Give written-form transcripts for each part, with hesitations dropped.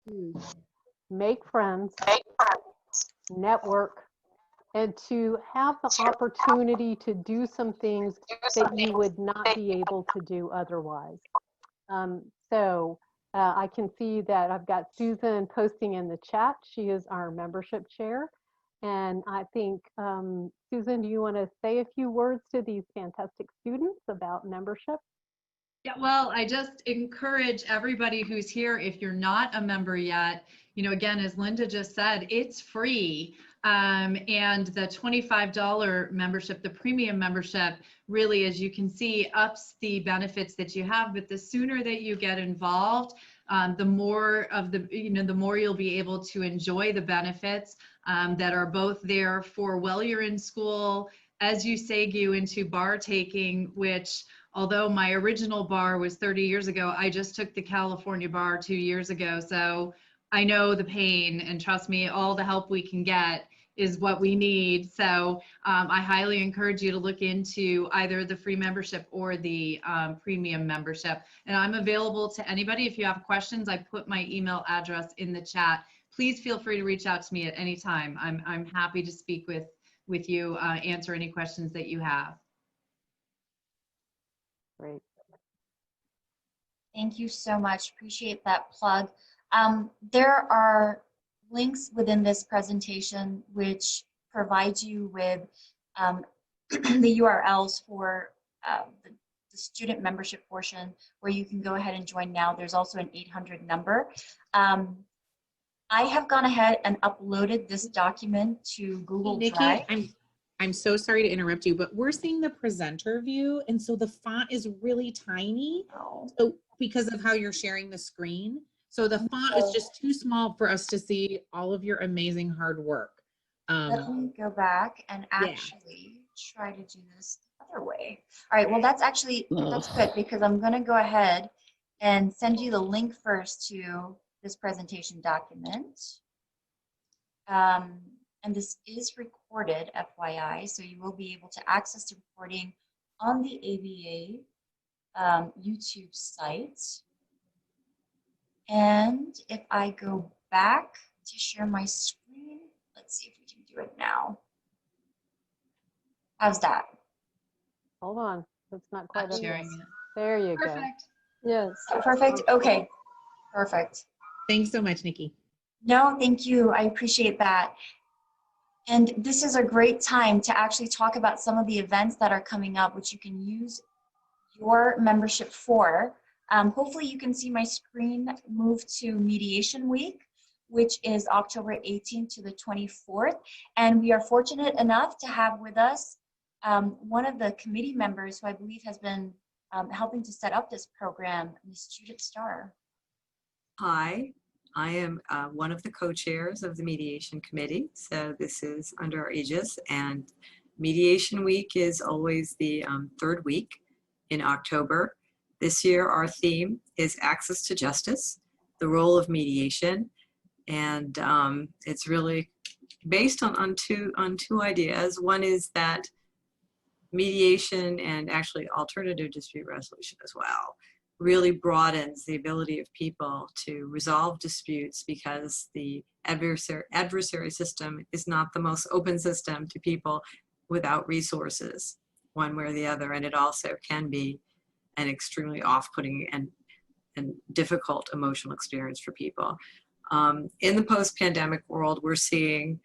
to make friends, network, and to have the opportunity to do some things that you would not be able to do otherwise. So I can see that I've got Susan posting in the chat. She is our membership chair. And I think, Susan, do you want to say a few words to these fantastic students about membership? Yeah, well, I just encourage everybody who's here, if you're not a member yet, you know, again, as Linda just said, it's free. And the $25 membership, the premium membership, really, as you can see, ups the benefits that you have. But the sooner that you get involved, the more of the, you know, the more you'll be able to enjoy the benefits that are both there for while you're in school, as you segue into bar taking, which, although my original bar was 30 years ago, I just took the California bar 2 years ago. So I know the pain, and trust me, all the help we can get is what we need. So I highly encourage you to look into either the free membership or the premium membership. And I'm available to anybody. If you have questions, I put my email address in the chat. Please feel free to reach out to me at any time. I'm happy to speak with you, answer any questions that you have. Great. Thank you so much. Appreciate that plug. There are links within this presentation which provides you with the URLs for the student membership portion where you can go ahead and join now. There's also an 800 number. I have gone ahead and uploaded this document to Google Drive. I'm so sorry to interrupt you, but we're seeing the presenter view, and so the font is really tiny. Oh. So because of how you're sharing the screen, so the font is just too small for us to see all of your amazing hard work. Let me go back and actually try to do this the other way. All right, well, that's good, because I'm going to go ahead and send you the link first to this presentation document. And this is recorded, FYI, so you will be able to access the recording on the ABA YouTube site. And if I go back to share my screen, let's see if we can do it now. How's that? Hold on, that's not quite Not sharing it. it. There you go. Perfect. Yes. Perfect. Okay. Perfect. Thanks so much, Nikki. No, thank you. I appreciate that. And this is a great time to actually talk about some of the events that are coming up, which you can use your membership for. Hopefully you can see my screen move to Mediation Week, which is October 18th to the 24th. And we are fortunate enough to have with us one of the committee members who I believe has been helping to set up this program, Ms. Judith Starr. Hi, I am one of the co-chairs of the Mediation Committee. So this is under our aegis, and Mediation Week is always the third week in October. This year our theme is Access to Justice, the Role of Mediation. And it's really based on two ideas. One is that mediation, and actually alternative dispute resolution as well, really broadens the ability of people to resolve disputes, because the adversary system is not the most open system to people without resources, one way or the other. And it also can be an extremely off-putting and difficult emotional experience for people. In the post-pandemic world, we're seeing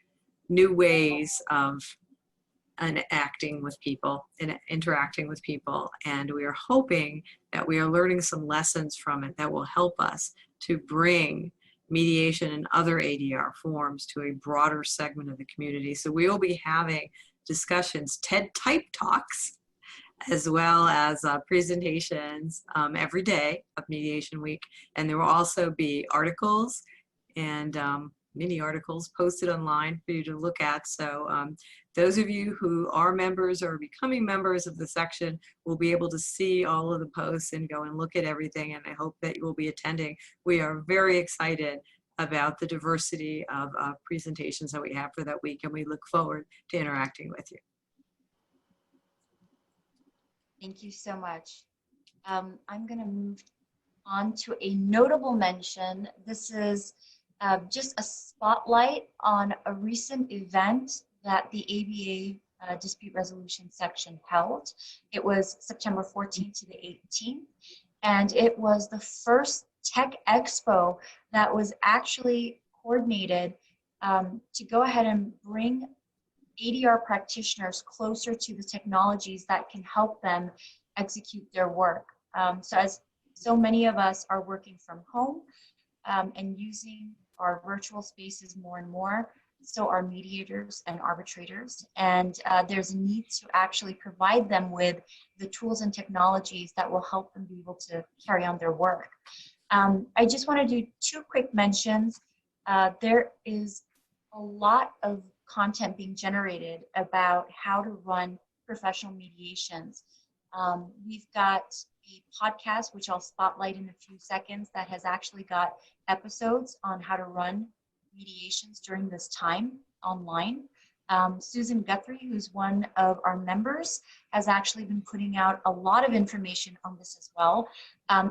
new ways of acting with people and interacting with people, and we are hoping that we are learning some lessons from it that will help us to bring mediation and other ADR forms to a broader segment of the community. So we will be having discussions, TED-type talks, as well as presentations every day of Mediation Week. And there will also be articles and mini articles posted online for you to look at. So those of you who are members or becoming members of the section will be able to see all of the posts and go and look at everything, and I hope that you will be attending. We are very excited about the diversity of presentations that we have for that week, and we look forward to interacting with you. Thank you so much. I'm going to move on to a notable mention. This is just a spotlight on a recent event that the ABA dispute resolution section held. It was September 14th to the 18th, and it was the first tech expo that was actually coordinated to go ahead and bring ADR practitioners closer to the technologies that can help them execute their work. So as so many of us are working from home and using our virtual spaces more and more, so are mediators and arbitrators. And there's a need to actually provide them with the tools and technologies that will help them be able to carry on their work. I just want to do two quick mentions. There is a lot of content being generated about how to run professional mediations. We've got a podcast, which I'll spotlight in a few seconds, that has actually got episodes on how to run mediations during this time online. Susan Guthrie, who's one of our members, has actually been putting out a lot of information on this as well.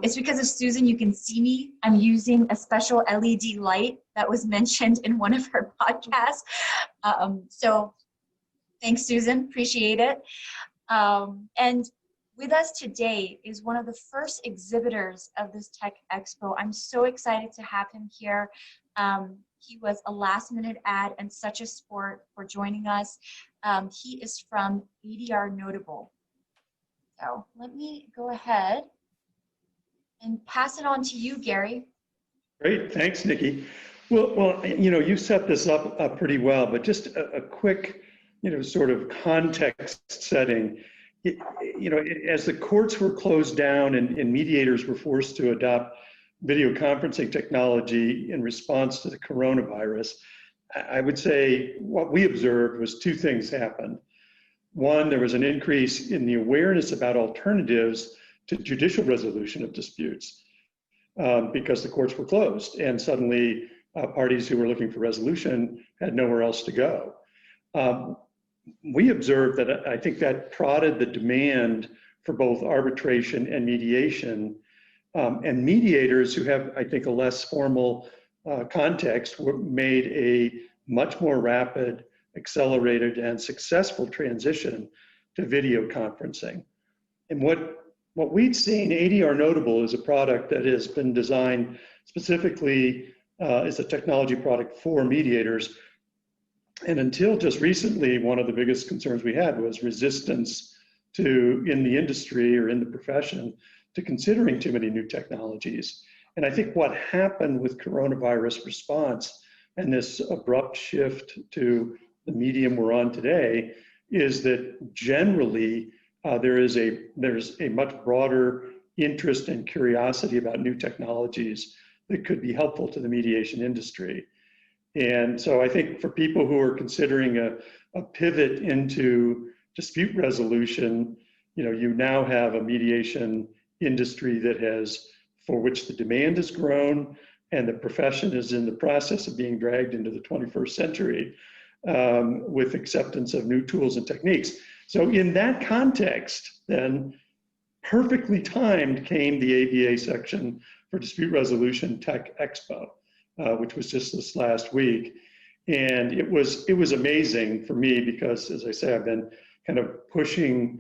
It's because of Susan you can see me. I'm using a special LED light that was mentioned in one of her podcasts. So thanks, Susan, appreciate it. And with us today is one of the first exhibitors of this Tech Expo. I'm so excited to have him here. He was a last-minute ad and such a sport for joining us. He is from ADR Notable. So let me go ahead and pass it on to you, Gary. Great, thanks, Nikki. Well, you know, you set this up pretty well, but just a quick, you know, sort of context setting. You know, as the courts were closed down and mediators were forced to adopt video conferencing technology in response to the coronavirus, I would say what we observed was two things happened. One, there was an increase in the awareness about alternatives to judicial resolution of disputes because the courts were closed, and suddenly parties who were looking for resolution had nowhere else to go. We observed that I think that prodded the demand for both arbitration and mediation, and mediators who have, I think, a less formal context made a much more rapid, accelerated, and successful transition to video conferencing. And what we'd seen, ADR Notable is a product that has been designed specifically as a technology product for mediators. And until just recently, one of the biggest concerns we had was resistance in the industry or in the profession to considering too many new technologies. And I think what happened with coronavirus response and this abrupt shift to the medium we're on today is that generally there's a much broader interest and curiosity about new technologies that could be helpful to the mediation industry. And so I think for people who are considering a pivot into dispute resolution, you know, you now have a mediation industry for which the demand has grown and the profession is in the process of being dragged into the 21st century with acceptance of new tools and techniques. So in that context, then perfectly timed came the ABA section for Dispute Resolution Tech Expo, which was just this last week. And it was amazing for me because, as I say, I've been kind of pushing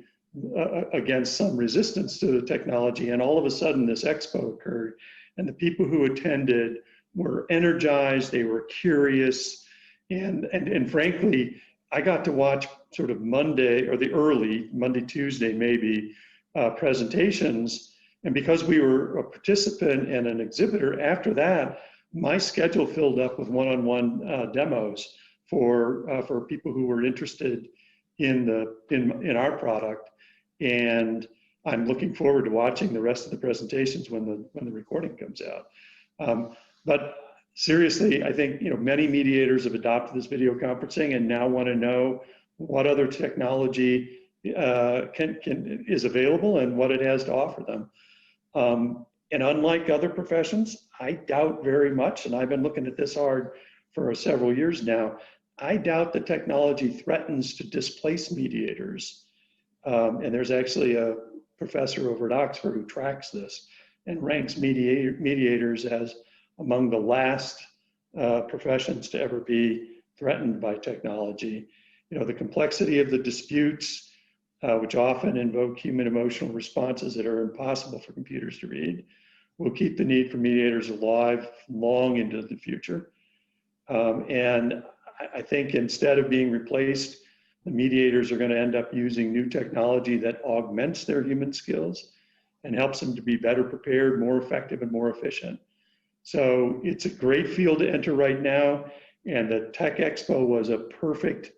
against some resistance to the technology, and all of a sudden this expo occurred, and the people who attended were energized, they were curious, and frankly, I got to watch sort of Monday, or the early Monday, Tuesday maybe, presentations, and because we were a participant and an exhibitor, after that, my schedule filled up with one-on-one demos for people who were interested in our product. And I'm looking forward to watching the rest of the presentations when the recording comes out. But seriously, I think, you know, many mediators have adopted this video conferencing and now want to know what other technology is available and what it has to offer them. And unlike other professions, I doubt very much, and I've been looking at this hard for several years now, I doubt the technology threatens to displace mediators. And there's actually a professor over at Oxford who tracks this. and ranks mediators as among the last professions to ever be threatened by technology. You know, the complexity of the disputes, which often invoke human emotional responses that are impossible for computers to read, will keep the need for mediators alive long into the future. And I think instead of being replaced, the mediators are going to end up using new technology that augments their human skills and helps them to be better prepared, more effective, and more efficient. So it's a great field to enter right now. And the Tech Expo was a perfect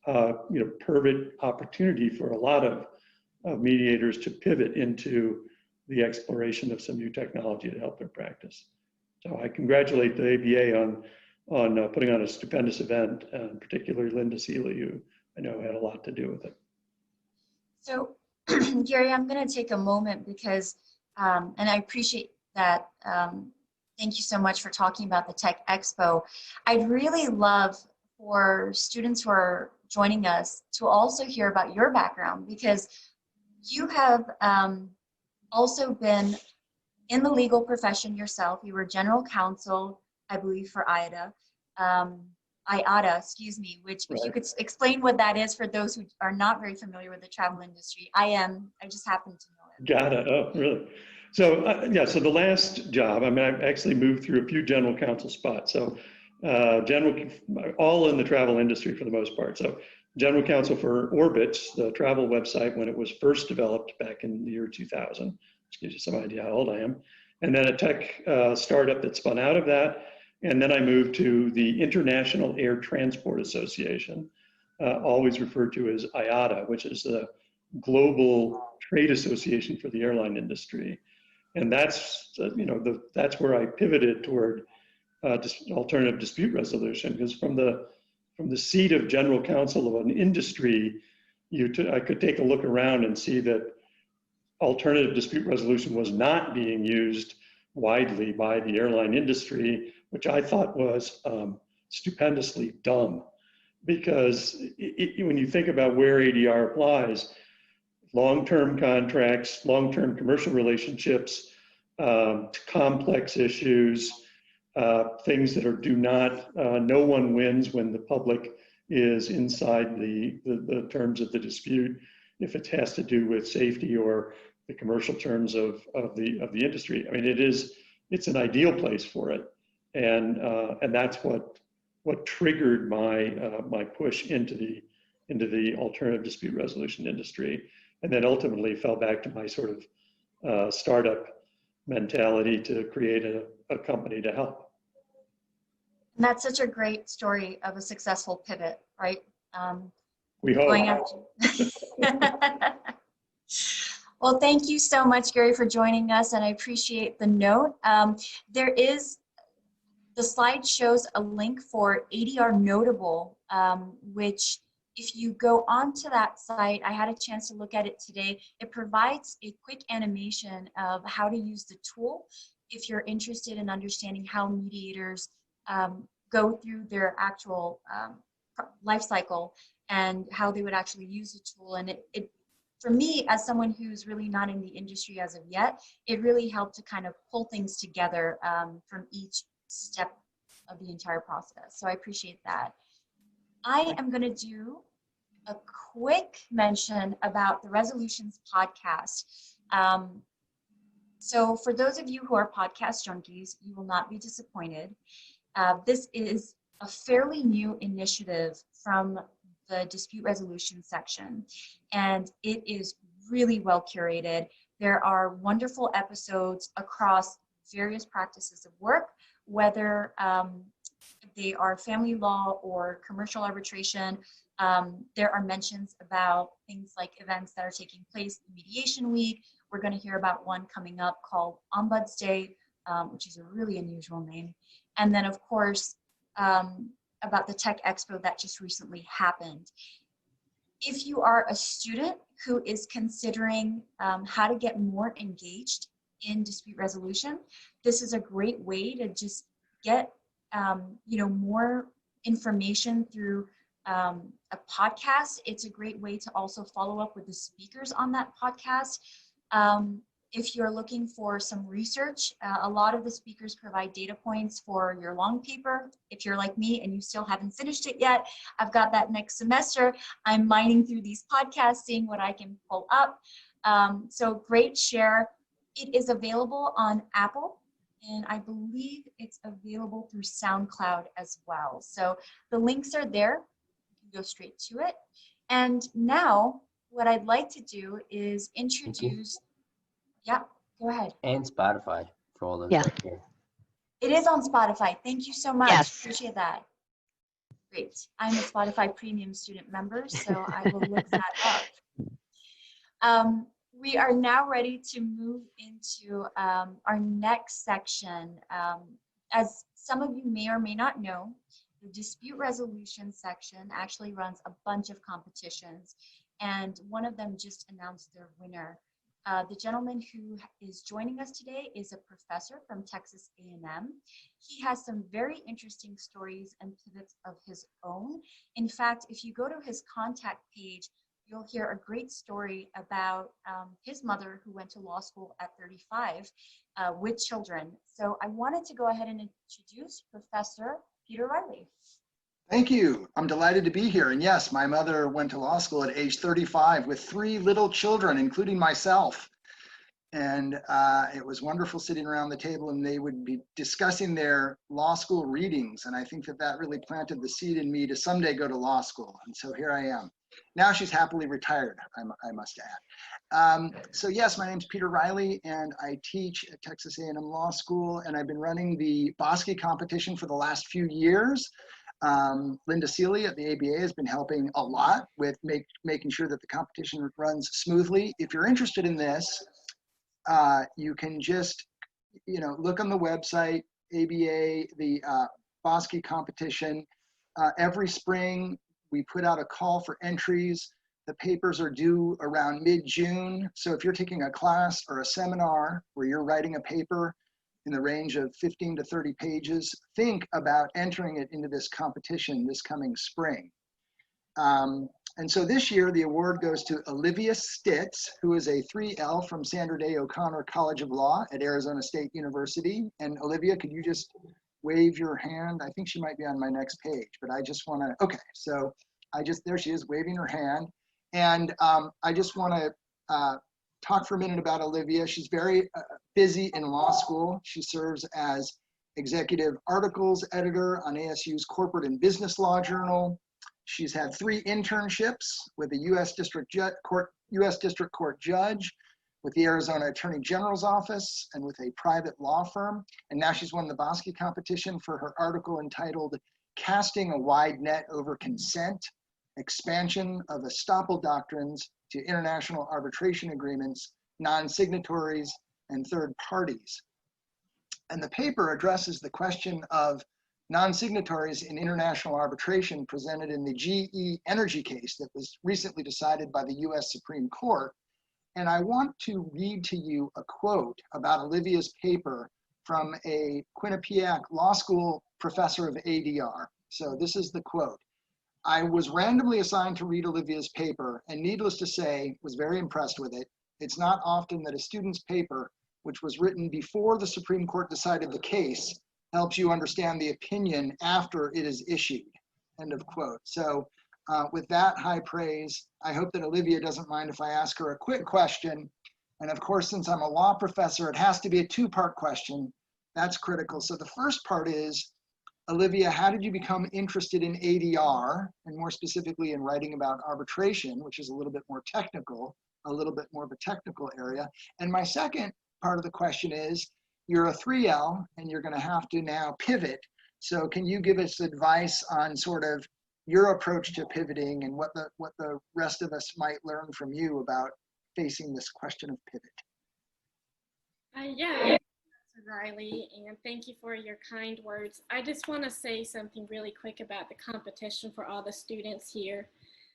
opportunity for a lot of mediators to pivot into the exploration of some new technology to help their practice. So I congratulate the ABA on putting on a stupendous event, and particularly Linda Seeley, who I know had a lot to do with it. So, Gary, I'm going to take a moment because, and I appreciate that. Thank you so much for talking about the Tech Expo. I'd really love for students who are joining us to also hear about your background, because you have also been in the legal profession yourself. You were general counsel, I believe, for IATA, excuse me, which if you could explain what that is for those who are not very familiar with the travel industry. I just happen to know it. Got it. Oh, really? So yeah, so the last job, I mean, I've actually moved through a few general counsel spots. So all in the travel industry for the most part. So general counsel for Orbitz, the travel website when it was first developed back in the year 2000, which gives you some idea how old I am. And then a tech startup that spun out of that. And then I moved to the International Air Transport Association, always referred to as IATA, which is the global trade association for the airline industry. And that's, that's where I pivoted toward alternative dispute resolution, because from the seat of general counsel of an industry, I could take a look around and see that alternative dispute resolution was not being used widely by the airline industry, which I thought was stupendously dumb. Because when you think about where ADR applies, long-term contracts, long-term commercial relationships, complex issues, things that no one wins when the public is inside the terms of the dispute, if it has to do with safety or the commercial terms of the industry. I mean, it's an ideal place for it, and that's what triggered my push into the alternative dispute resolution industry, and then ultimately fell back to my sort of startup mentality to create a company to help. And that's such a great story of a successful pivot, right? We hope. Well, thank you so much, Gary, for joining us, and I appreciate the note. The slide shows a link for ADR Notable, which if you go onto that site, I had a chance to look at it today. It provides a quick animation of how to use the tool if you're interested in understanding how mediators go through their actual life cycle and how they would actually use the tool. And it for me, as someone who's really not in the industry as of yet, it really helped to kind of pull things together from each step of the entire process. So I appreciate that. I am going to do a quick mention about the Resolutions podcast. So for those of you who are podcast junkies, you will not be disappointed. This is a fairly new initiative from the dispute resolution section, and it is really well curated. There are wonderful episodes across various practices of work, whether they are family law or commercial arbitration. There are mentions about things like events that are taking place in Mediation Week. We're going to hear about one coming up called Ombuds Day, which is a really unusual name. And then, of course, about the Tech Expo that just recently happened. If you are a student who is considering how to get more engaged in dispute resolution, this is a great way to just get more information through a podcast. It's a great way to also follow up with the speakers on that podcast. If you're looking for some research, a lot of the speakers provide data points for your long paper. If you're like me and you still haven't finished it yet, I've got that next semester. I'm mining through these podcasts, seeing what I can pull up. So great share. It is available on Apple, and I believe it's available through SoundCloud as well. So the links are there. You can go straight to it. And now what I'd like to do is introduce, yeah, go ahead. And Spotify for all those Yeah. right here. It is on Spotify. Thank you so much. Yes. Appreciate that. Great. I'm a Spotify Premium student member, so I will look that up. We are now ready to move into our next section. As some of you may or may not know, the dispute resolution section actually runs a bunch of competitions, and one of them just announced their winner. The gentleman who is joining us today is a professor from Texas A&M. He has some very interesting stories and pivots of his own. In fact, if you go to his contact page, you'll hear a great story about his mother who went to law school at 35 with children. So I wanted to go ahead and introduce Professor Peter Reilly. Thank you. I'm delighted to be here. And yes, my mother went to law school at age 35 with 3 little children, including myself. And it was wonderful sitting around the table, and they would be discussing their law school readings. And I think that that really planted the seed in me to someday go to law school. And so here I am. Now she's happily retired, I must add. So yes, my name's Peter Reilly, and I teach at Texas A&M Law School, and I've been running the Bosky competition for the last few years. Linda Seeley at the ABA has been helping a lot with making sure that the competition runs smoothly. If you're interested in this, you can just, look on the website, ABA, the Bosky competition. Every spring, we put out a call for entries. The papers are due around mid-June. So if you're taking a class or a seminar where you're writing a paper in the range of 15 to 30 pages, think about entering it into this competition this coming spring. And so this year, the award goes to Olivia Stitz, who is a 3L from Sandra Day O'Connor College of Law at Arizona State University. And Olivia, could you just wave your hand? I think she might be on my next page, but I just want to, okay, so there she is waving her hand. And I just want to talk for a minute about Olivia. She's very busy in law school. She serves as executive articles editor on ASU's Corporate and Business Law Journal. She's had 3 internships with a U.S. District Court judge, with the Arizona Attorney General's office, and with a private law firm. And now she's won the Bosky competition for her article entitled "Casting a Wide Net Over Consent: Expansion of Estoppel Doctrines to International Arbitration Agreements, Non-Signatories, and Third Parties." And the paper addresses the question of non-signatories in international arbitration presented in the GE Energy case that was recently decided by the US Supreme Court. And I want to read to you a quote about Olivia's paper from a Quinnipiac Law School professor of ADR. So this is the quote. "I was randomly assigned to read Olivia's paper, and needless to say, was very impressed with it. It's not often that a student's paper, which was written before the Supreme Court decided the case, helps you understand the opinion after it is issued." End of quote. So with that high praise, I hope that Olivia doesn't mind if I ask her a quick question. And of course, since I'm a law professor, it has to be a 2-part question. That's critical. So the first part is, Olivia, how did you become interested in ADR, and more specifically in writing about arbitration, which is a little bit more technical, a little bit more of a technical area? And my second part of the question is, you're a 3L and you're going to have to now pivot. So can you give us advice on sort of your approach to pivoting and what the rest of us might learn from you about facing this question of pivot? Yeah, Reilly, and thank you for your kind words. I just want to say something really quick about the competition for all the students here.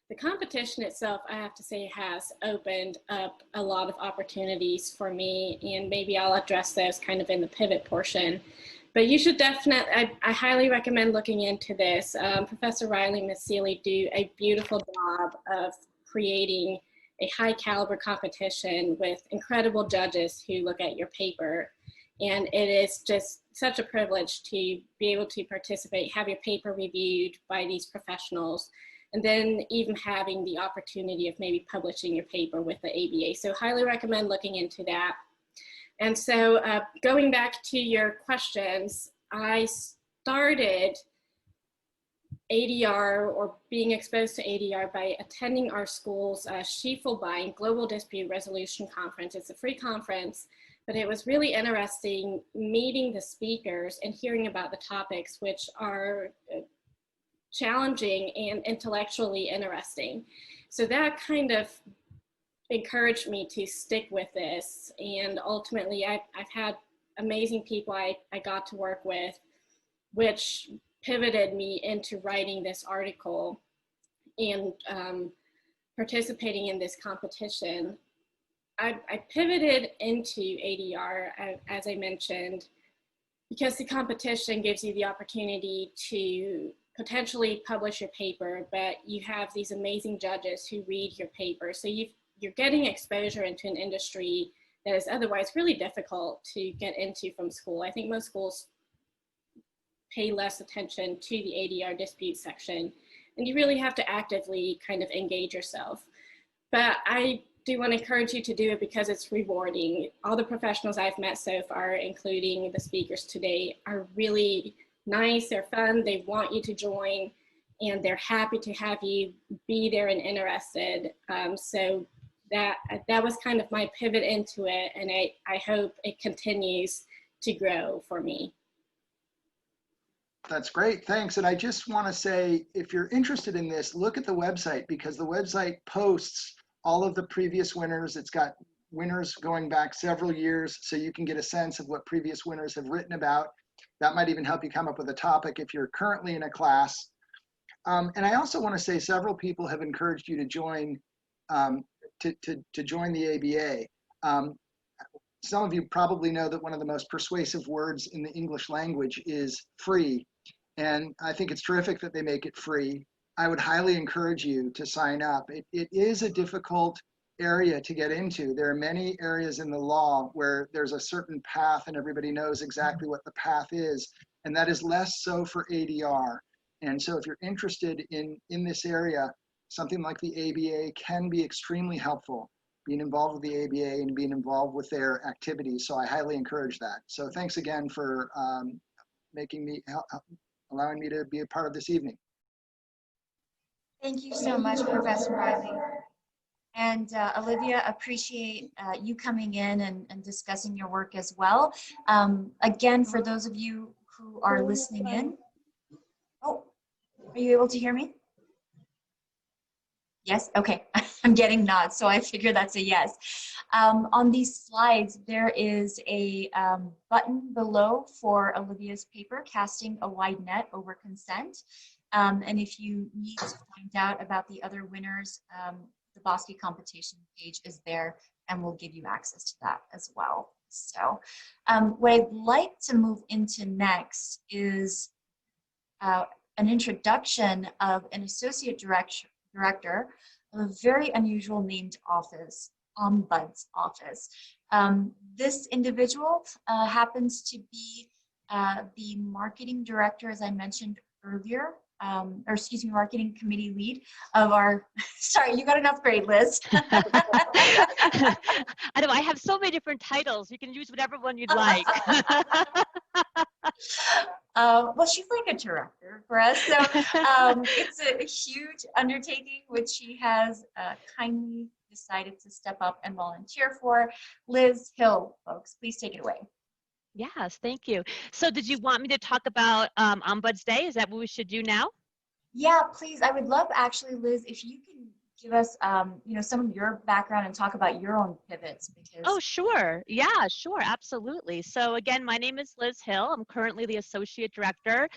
The competition itself, I have to say, has opened up a lot of opportunities for me, and maybe I'll address those kind of in the pivot portion. But you should definitely, I highly recommend looking into this. Professor Reilly and Ms. Seeley do a beautiful job of creating a high caliber competition with incredible judges who look at your paper. And it is just such a privilege to be able to participate, have your paper reviewed by these professionals, and then even having the opportunity of maybe publishing your paper with the ABA. So highly recommend looking into that. And so going back to your questions, I started ADR or being exposed to ADR by attending our school's Schiefelbein Global Dispute Resolution Conference. It's a free conference, but it was really interesting meeting the speakers and hearing about the topics, which are challenging and intellectually interesting. So that kind of encouraged me to stick with this. And ultimately, I've had amazing people I got to work with, which pivoted me into writing this article and participating in this competition. I pivoted into ADR, as I mentioned, because the competition gives you the opportunity to potentially publish your paper, but you have these amazing judges who read your paper. So you're getting exposure into an industry that is otherwise really difficult to get into from school. I think most schools pay less attention to the ADR dispute section, and you really have to actively kind of engage yourself. But I do want to encourage you to do it because it's rewarding. All the professionals I've met so far, including the speakers today, are really nice, they're fun, they want you to join, and they're happy to have you be there and interested. So that was kind of my pivot into it, and I hope it continues to grow for me. That's great, thanks. And I just want to say, if you're interested in this, look at the website, because the website posts all of the previous winners. It's got winners going back several years, so you can get a sense of what previous winners have written about. That might even help you come up with a topic if you're currently in a class. And I also want to say several people have encouraged you to join to join the ABA. Some of you probably know that one of the most persuasive words in the English language is free. And I think it's terrific that they make it free. I would highly encourage you to sign up. It is a difficult area to get into. There are many areas in the law where there's a certain path and everybody knows exactly what the path is. And that is less so for ADR. And so if you're interested in this area, something like the ABA can be extremely helpful, being involved with the ABA and being involved with their activities. So I highly encourage that. So thanks again for allowing me to be a part of this evening. Thank you so much, Professor Reilly. And Olivia, appreciate you coming in and discussing your work as well. Again, for those of you who are listening in, oh, are you able to hear me? Yes, okay, I'm getting nods, so I figure that's a yes. On these slides, there is a button below for Olivia's paper, Casting a Wide Net Over Consent. And if you need to find out about the other winners, the Bosky competition page is there and we'll give you access to that as well. So what I'd like to move into next is an introduction of an associate director of a very unusual named office, Ombuds office. This individual happens to be the marketing director, as I mentioned earlier, or excuse me, marketing committee lead of our, sorry, you got an upgrade, Liz. I know, I have so many different titles. You can use whatever one you'd like. Well, she's like a director for us. So it's a huge undertaking, which she has kindly decided to step up and volunteer for. Liz Hill, folks, please take it away. Yes, thank you. So did you want me to talk about Ombuds Day? Is that what we should do now? Yeah, please. I would love, actually, Liz, if you can give us, you know, some of your background and talk about your own pivots. Because oh, sure. Yeah, sure. Absolutely. So again, my name is Liz Hill. I'm currently the Associate Director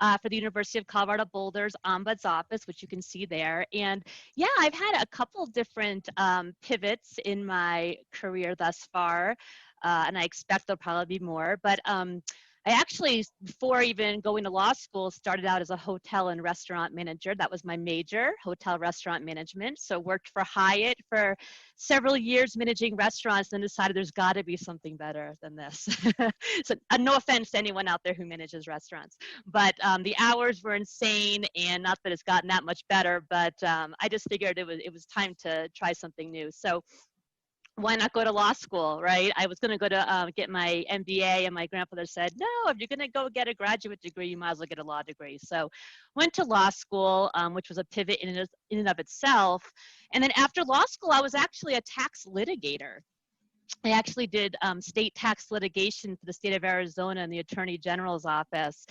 for the University of Colorado Boulder's Ombuds office, which you can see there. And yeah, I've had a couple different pivots in my career thus far. And I expect there'll probably be more. But I actually, before even going to law school, started out as a hotel and restaurant manager. That was my major, hotel restaurant management. So worked for Hyatt for several years managing restaurants, then decided there's got to be something better than this. So no offense to anyone out there who manages restaurants, but the hours were insane, and not that it's gotten that much better, but I just figured it was time to try something new. So why not go to law school, right? I was going to go to get my MBA, and my grandfather said, no, if you're going to go get a graduate degree, you might as well get a law degree. So went to law school, which was a pivot in and of itself. And then after law school, I was actually a tax litigator. I actually did state tax litigation for the state of Arizona in the Attorney General's office.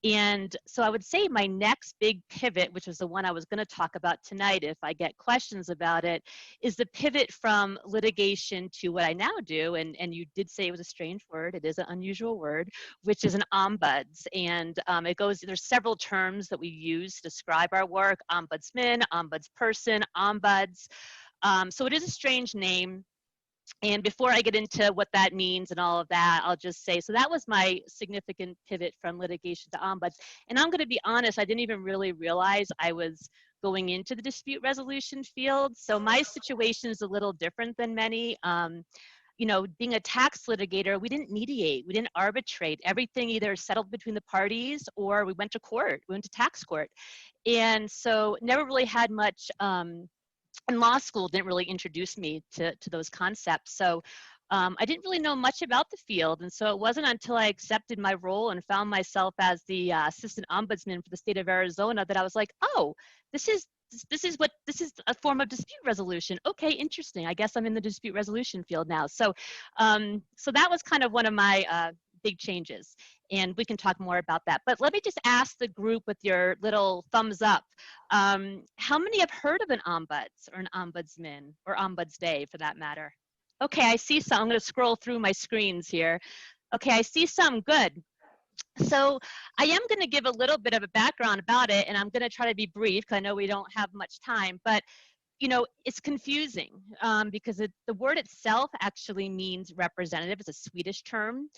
And so I would say my next big pivot, which was the one I was going to talk about tonight if I get questions about it, is the pivot from litigation to what I now do. And you did say it was a strange word. It is an unusual word, which is an ombuds. And there's several terms that we use to describe our work: ombudsman, ombudsperson, ombuds. So it is a strange name. And before I get into what that means and all of that, I'll just say, so that was my significant pivot from litigation to ombuds. And I'm going to be honest, I didn't even really realize I was going into the dispute resolution field. So my situation is a little different than many. You know, being a tax litigator, we didn't mediate, we didn't arbitrate. Everything either settled between the parties or we went to court, we went to tax court. And so never really had much, and law school didn't really introduce me to those concepts. So I didn't really know much about the field. And so it wasn't until I accepted my role and found myself as the assistant ombudsman for the state of Arizona that I was like, oh, this is a form of dispute resolution. Okay, interesting. I guess I'm in the dispute resolution field now. So so that was kind of one of my big changes. And we can talk more about that. But let me just ask the group with your little thumbs up. How many have heard of an ombuds or an ombudsman or ombuds day for that matter? Okay, I see some. I'm going to scroll through my screens here. Okay, I see some. Good. So I am going to give a little bit of a background about it, and I'm going to try to be brief because I know we don't have much time. But you know, it's confusing because the word itself actually means representative. It's a Swedish term,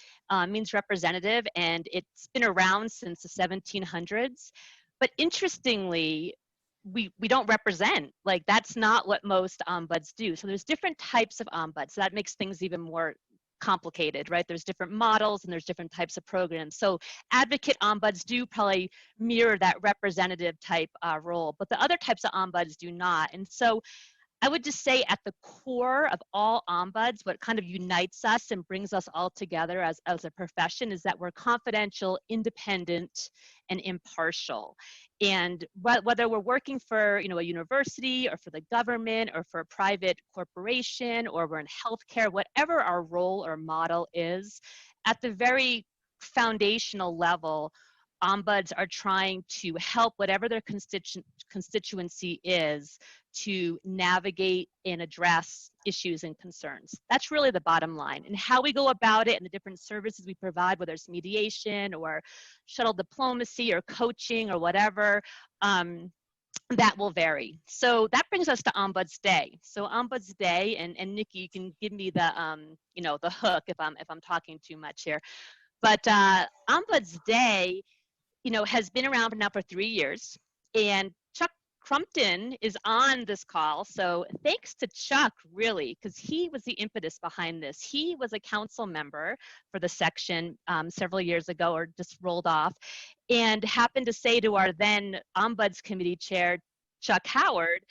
means representative, and it's been around since the 1700s. But interestingly, we don't represent. Like, that's not what most ombuds do. So there's different types of ombuds. So that makes things even more complicated, right? There's different models and there's different types of programs. So advocate ombuds do probably mirror that representative type role, but the other types of ombuds do not. And so I would just say at the core of all ombuds, what kind of unites us and brings us all together as a profession is that we're confidential, independent, and impartial. And whether we're working for, you know, a university or for the government or for a private corporation or we're in healthcare, whatever our role or model is, at the very foundational level, ombuds are trying to help whatever their constituency is to navigate and address issues and concerns. That's really the bottom line. And how we go about it and the different services we provide, whether it's mediation or shuttle diplomacy or coaching or whatever, that will vary. So that brings us to Ombuds Day. So Ombuds Day, and Nikki, you can give me the you know, the hook if I'm talking too much here. But Ombuds Day, you know, has been around now for 3 years, and Chuck Crumpton is on this call. So thanks to Chuck, really, because he was the impetus behind this. He was a council member for the section several years ago, or just rolled off, and happened to say to our then Ombuds Committee Chair, Chuck Howard,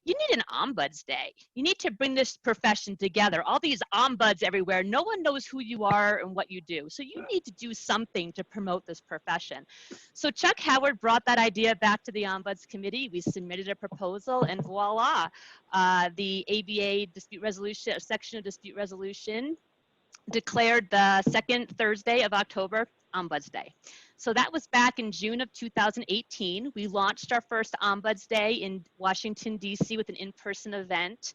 you need an Ombuds Day. You need to bring this profession together. All these ombuds everywhere, no one knows who you are and what you do. So you need to do something to promote this profession. So Chuck Howard brought that idea back to the Ombuds Committee. We submitted a proposal, and voila, the ABA dispute resolution, section of dispute resolution, declared the second Thursday of October Ombuds Day. So that was back in June of 2018. We launched our first Ombuds Day in Washington, D.C. with an in-person event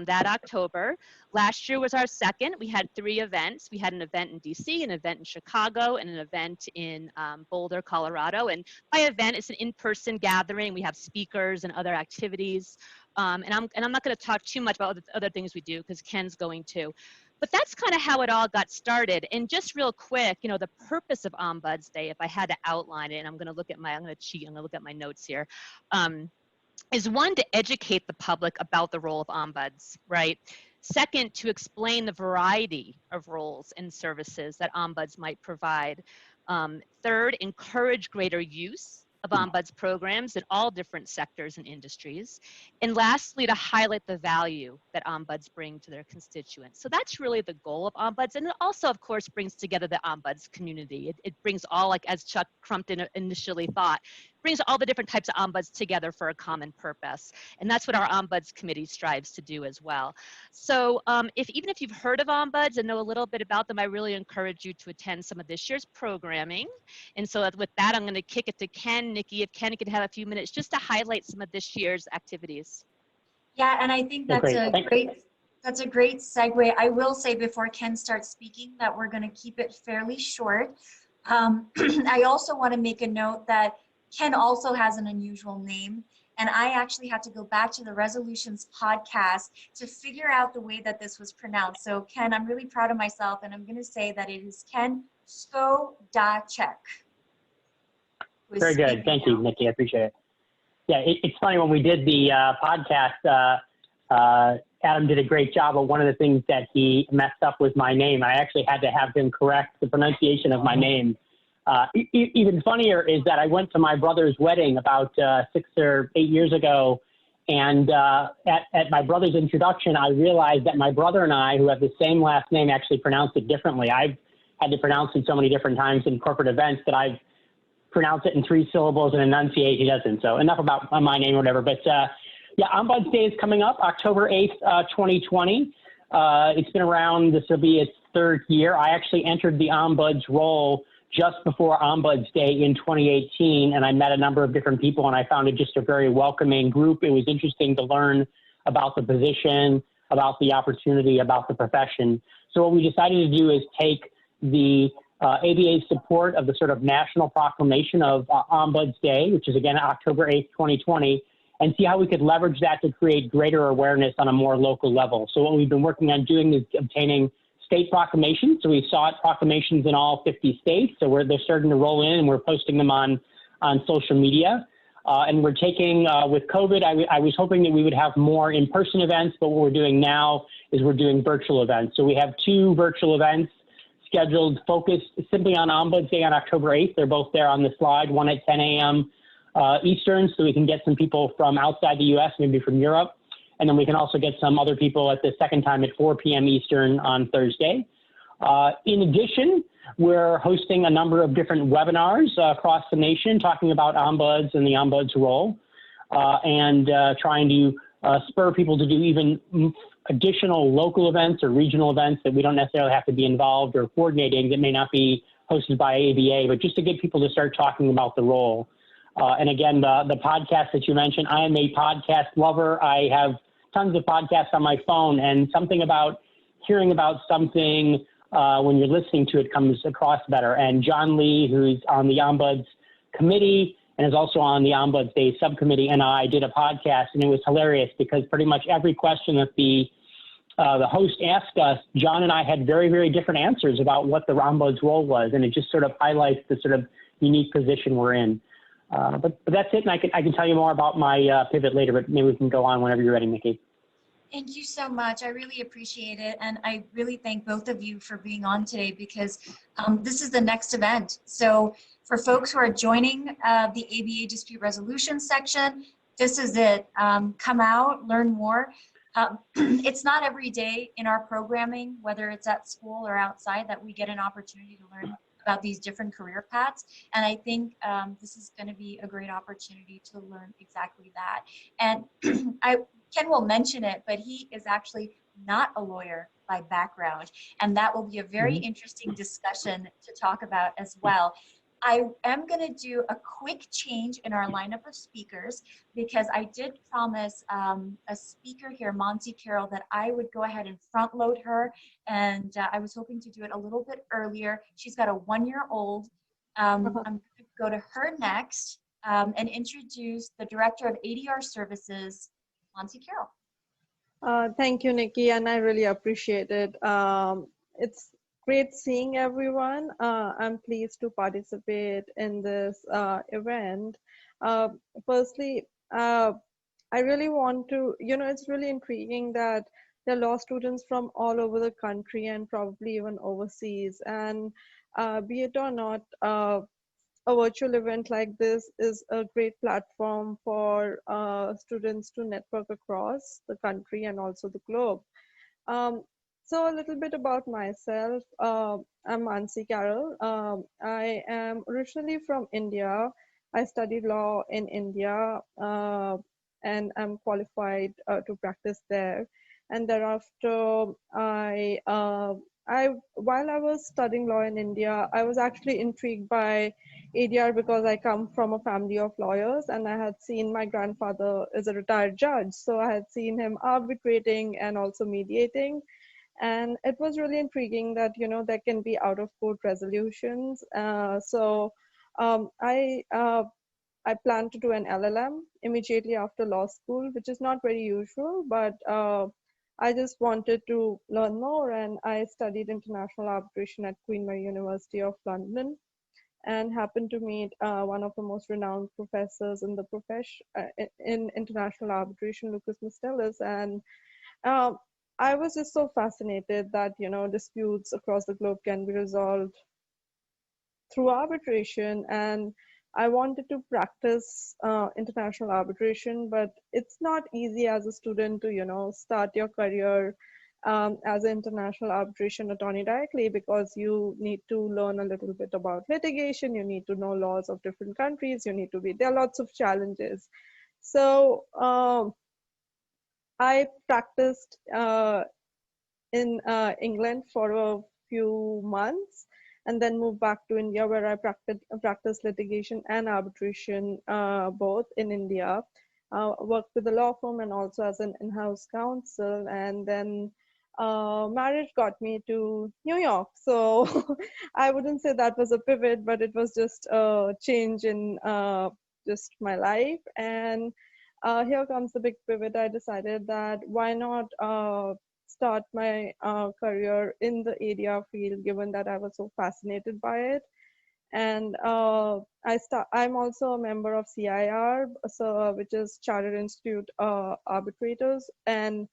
that October. Last year was our second. We had 3 events. We had an event in D.C., an event in Chicago, and an event in Boulder, Colorado. And by event, it's an in-person gathering. We have speakers and other activities. And I'm not going to talk too much about other things we do because Ken's going to. But that's kind of how it all got started. And just real quick, you know, the purpose of Ombuds Day, if I had to outline it, and I'm going to look at my, I'm going to cheat, I'm going to look at my notes here, is one, to educate the public about the role of ombuds, right? Second, to explain the variety of roles and services that ombuds might provide. Third, encourage greater use of ombuds programs in all different sectors and industries. And lastly, to highlight the value that ombuds bring to their constituents. So that's really the goal of ombuds. And it also, of course, brings together the ombuds community. It brings all, like as Chuck Crumpton initially thought, brings all the different types of ombuds together for a common purpose. And that's what our ombuds committee strives to do as well. So even if you've heard of ombuds and know a little bit about them, I really encourage you to attend some of this year's programming. And so with that, I'm going to kick it to Ken, Nikki, if Ken could have a few minutes just to highlight some of this year's activities. Yeah, and I think that's a great segue. I will say before Ken starts speaking that we're going to keep it fairly short. I also want to make a note that Ken also has an unusual name, and I actually had to go back to the Resolutions podcast to figure out the way that this was pronounced. So Ken, I'm really proud of myself, and I'm going to say that it is Ken Skodacek. Very good. Thank you, Nikki. I appreciate it. Yeah, it's funny, when we did the podcast, Adam did a great job, but one of the things that he messed up was my name. I actually had to have him correct the pronunciation of my name. Even funnier is that I went to my brother's wedding about 6 or 8 years ago, and at my brother's introduction, I realized that my brother and I, who have the same last name, actually pronounced it differently. I've had to pronounce it so many different times in corporate events that I've pronounced it in 3 syllables and enunciate he doesn't. So enough about my name or whatever. But yeah, Ombuds Day is coming up, October 8th, 2020. It's been around, this will be its 3rd year. I actually entered the Ombuds role just before Ombuds Day in 2018, and I met a number of different people, and I found it just a very welcoming group. It was interesting to learn about the position, about the opportunity, about the profession. So what we decided to do is take the ABA's support of the sort of national proclamation of Ombuds Day, which is again October 8th, 2020, and see how we could leverage that to create greater awareness on a more local level. So what we've been working on doing is obtaining state proclamations. So we sought proclamations in all 50 states. So they're starting to roll in, and we're posting them on social media. And we're taking, with COVID, I was hoping that we would have more in-person events, but what we're doing now is we're doing virtual events. So we have 2 virtual events scheduled, focused simply on Ombuds Day on October 8th. They're both there on the slide, one at 10 a.m. Eastern, so we can get some people from outside the U.S., maybe from Europe. And then we can also get some other people at the second time at 4 p.m. Eastern on Thursday. In addition, we're hosting a number of different webinars across the nation talking about ombuds and the ombuds role, and trying to spur people to do even additional local events or regional events that we don't necessarily have to be involved or coordinating, that may not be hosted by ABA, but just to get people to start talking about the role. And again, the podcast that you mentioned, I am a podcast lover. I have tons of podcasts on my phone, and something about hearing about something when you're listening to it comes across better. And John Lee, who's on the Ombuds committee and is also on the Ombuds Day subcommittee, and I did a podcast, and it was hilarious because pretty much every question that the host asked us, John and I had very, very different answers about what the Ombuds role was, and it just sort of highlights the sort of unique position we're in. But that's it, and I can tell you more about my pivot later, but maybe we can go on whenever you're ready, Nikki. Thank you so much. I really appreciate it. And I really thank both of you for being on today, because this is the next event. So for folks who are joining the ABA Dispute Resolution section, this is it. Come out, learn more. It's not every day in our programming, whether it's at school or outside, that we get an opportunity to learn about these different career paths. And I think this is going to be a great opportunity to learn exactly that. And Ken will mention it, but he is actually not a lawyer by background. And that will be a very interesting discussion to talk about as well. I am going to do a quick change in our lineup of speakers, because I did promise a speaker here, Mansi Karol, that I would go ahead and front load her. And I was hoping to do it a little bit earlier. She's got a 1-year-old. I'm going to go to her next and introduce the Director of ADR Services, Mansi Karol. Thank you, Nikki, and I really appreciate it. It's great seeing everyone. I'm pleased to participate in this event. Uh, Firstly, I really want to, it's really intriguing that there are law students from all over the country and probably even overseas. And be it or not, a virtual event like this is a great platform for students to network across the country and also the globe. So a little bit about myself. I'm Mansi Karol. I am originally from India. I studied law in India and I'm qualified to practice there. And thereafter, while I was studying law in India, I was actually intrigued by ADR because I come from a family of lawyers and I had seen my grandfather is a retired judge. So I had seen him arbitrating and also mediating. And it was really intriguing that, there can be out of court resolutions. I plan to do an LLM immediately after law school, which is not very usual, but I just wanted to learn more, and I studied international arbitration at Queen Mary University of London and happened to meet one of the most renowned professors in the profession in international arbitration, Lucas Mistelis. And I was just so fascinated that, disputes across the globe can be resolved through arbitration. And I wanted to practice international arbitration, but it's not easy as a student to, start your career as an international arbitration attorney directly, because you need to learn a little bit about litigation, you need to know laws of different countries, there are lots of challenges. So I practiced in England for a few months and then moved back to India, where I practiced litigation and arbitration both in India. Worked with a law firm and also as an in-house counsel. And then marriage got me to New York. So I wouldn't say that was a pivot, but it was just a change in just my life. And here comes the big pivot. I decided that why not start my career in the ADR field, given that I was so fascinated by it. And I'm also a member of CIR, which is Chartered Institute Arbitrators. And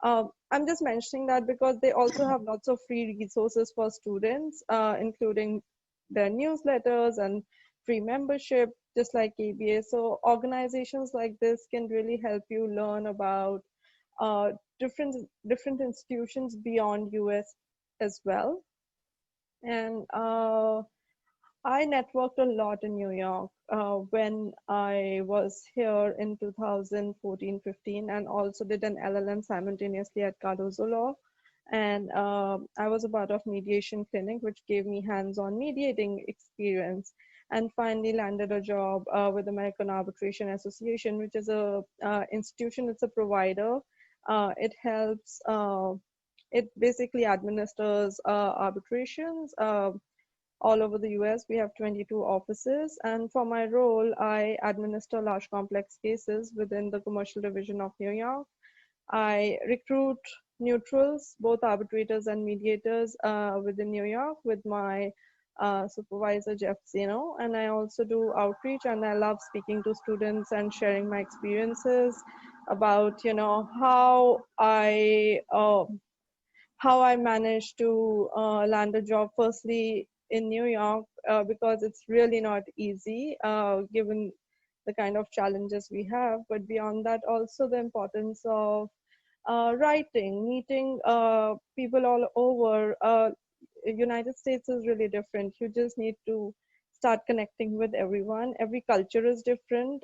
I'm just mentioning that because they also have lots of free resources for students, including their newsletters and free membership, just like ABA. So organizations like this can really help you learn about different institutions beyond US as well. And I networked a lot in New York when I was here in 2014-15, and also did an LLM simultaneously at Cardozo Law. And I was a part of mediation clinic, which gave me hands-on mediating experience, and finally landed a job with American Arbitration Association, which is a institution. It's a provider. It helps, it basically administers arbitrations all over the US. We have 22 offices. And for my role, I administer large complex cases within the commercial division of New York. I recruit neutrals, both arbitrators and mediators within New York with my supervisor, Jeff Zeno. And I also do outreach, and I love speaking to students and sharing my experiences about, how I managed to land a job firstly in New York, because it's really not easy given the kind of challenges we have. But beyond that, also the importance of writing, meeting people all over. United States is really different. You just need to start connecting with everyone. Every culture is different.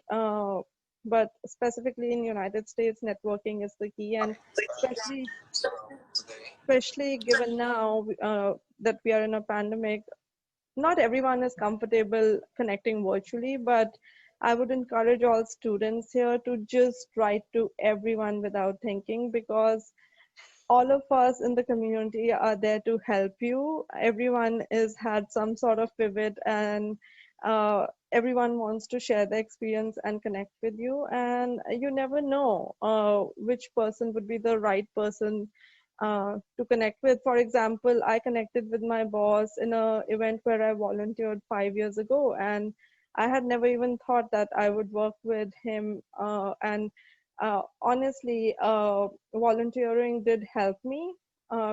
But specifically in United States, networking is the key, and especially given now that we are in a pandemic, not everyone is comfortable connecting virtually, but I would encourage all students here to just write to everyone without thinking, because all of us in the community are there to help you. Everyone has had some sort of pivot, and everyone wants to share their experience and connect with you, and you never know which person would be the right person to connect with. For example, I connected with my boss in an event where I volunteered 5 years ago, and I had never even thought that I would work with him. And honestly, volunteering did help me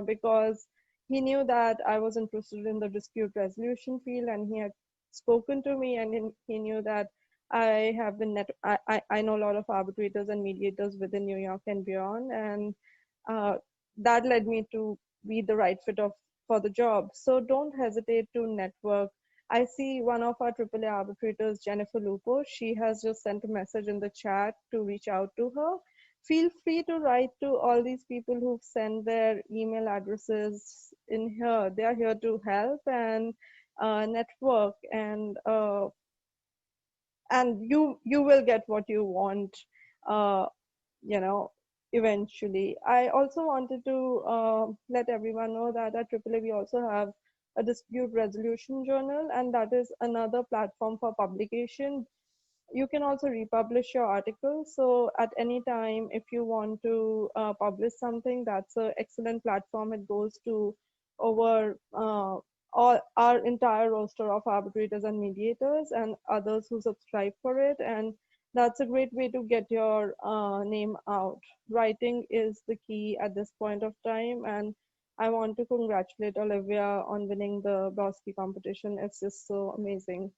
because he knew that I was interested in the dispute resolution field, and he had spoken to me, and he knew that I have been I know a lot of arbitrators and mediators within New York and beyond, and that led me to be the right fit for the job. So don't hesitate to network. I see one of our AAA arbitrators, Jennifer Lupo, she has just sent a message in the chat to reach out to her. Feel free to write to all these people who've sent their email addresses in here. They are here to help and network, and you will get what you want, you know, eventually. I also wanted to let everyone know that at AAA we also have a dispute resolution journal, and that is another platform for publication. You can also republish your articles. So at any time, if you want to publish something, that's an excellent platform. It goes to over all our entire roster of arbitrators and mediators and others who subscribe for it. And that's a great way to get your name out. Writing is the key at this point of time. And I want to congratulate Olivia on winning the Brodsky competition. It's just so amazing.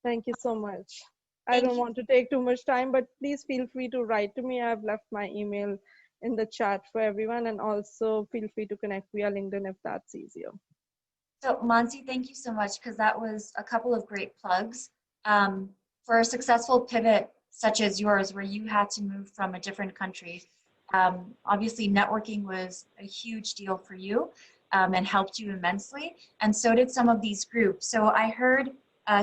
Thank you so much. I don't want to take too much time, but please feel free to write to me. I've left my email in the chat for everyone, and also feel free to connect via LinkedIn if that's easier. So Mansi, thank you so much, because that was a couple of great plugs. For a successful pivot such as yours, where you had to move from a different country, obviously networking was a huge deal for you and helped you immensely, and so did some of these groups. So I heard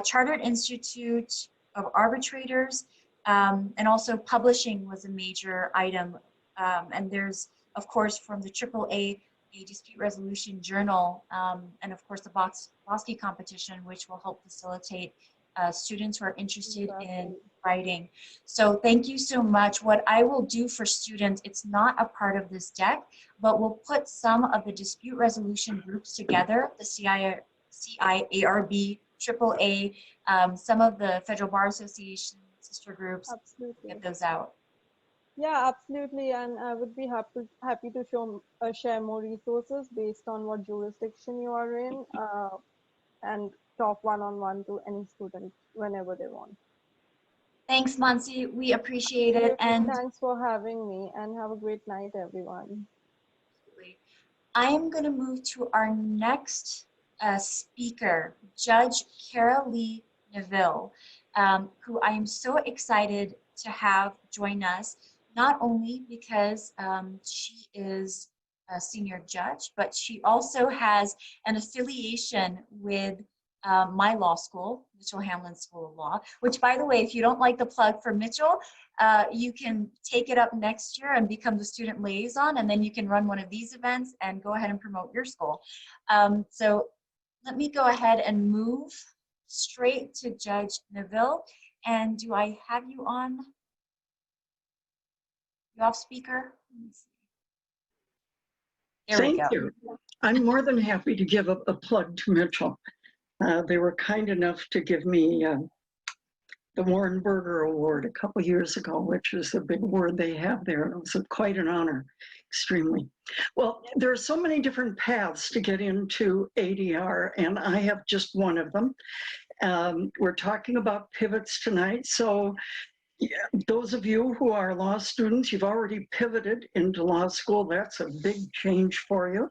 Chartered Institute of Arbitrators, and also publishing was a major item. And there's, of course, from the AAA, a dispute resolution journal, and of course the Brodsky competition, which will help facilitate students who are interested in writing. So thank you so much. What I will do for students, it's not a part of this deck, but we'll put some of the dispute resolution groups together, the CIARB, AAA, some of the Federal Bar Association sister groups. Absolutely. Get those out. Yeah, absolutely, and I would be happy to share more resources based on what jurisdiction you are in, and talk one-on-one to any student whenever they want. Thanks, Mansi. We appreciate it. And thanks for having me, and have a great night, everyone. I am going to move to our next speaker, Judge Cara Neville, who I am so excited to have join us, not only because she is a senior judge, but she also has an affiliation with my law school, Mitchell Hamlin School of Law, which, by the way, if you don't like the plug for Mitchell, you can take it up next year and become the student liaison, and then you can run one of these events and go ahead and promote your school. So let me go ahead and move straight to Judge Neville. And do I have you on? You off speaker? There we go. Thank you. I'm more than happy to give a plug to Mitchell. They were kind enough to give me the Warren Berger Award a couple years ago, which is a big award they have there. It was quite an honor, extremely. Well, there are so many different paths to get into ADR, and I have just one of them. We're talking about pivots tonight, so those of you who are law students, you've already pivoted into law school. That's a big change for you.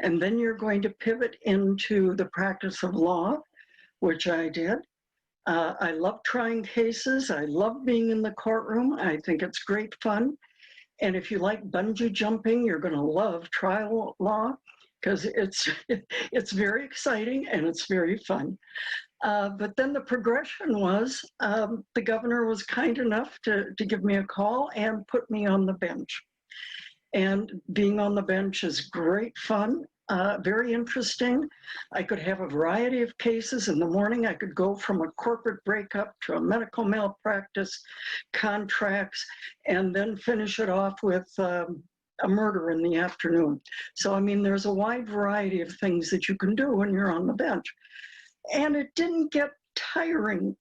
And then you're going to pivot into the practice of law, which I did. I love trying cases. I love being in the courtroom. I think it's great fun. And if you like bungee jumping, you're going to love trial law, because it's very exciting and it's very fun. But then the progression was, the governor was kind enough to give me a call and put me on the bench. And being on the bench is great fun. very interesting. I could have a variety of cases. In the morning, I could go from a corporate breakup to a medical malpractice, contracts, and then finish it off with a murder in the afternoon. So, I mean, there's a wide variety of things that you can do when you're on the bench. And it didn't get tiring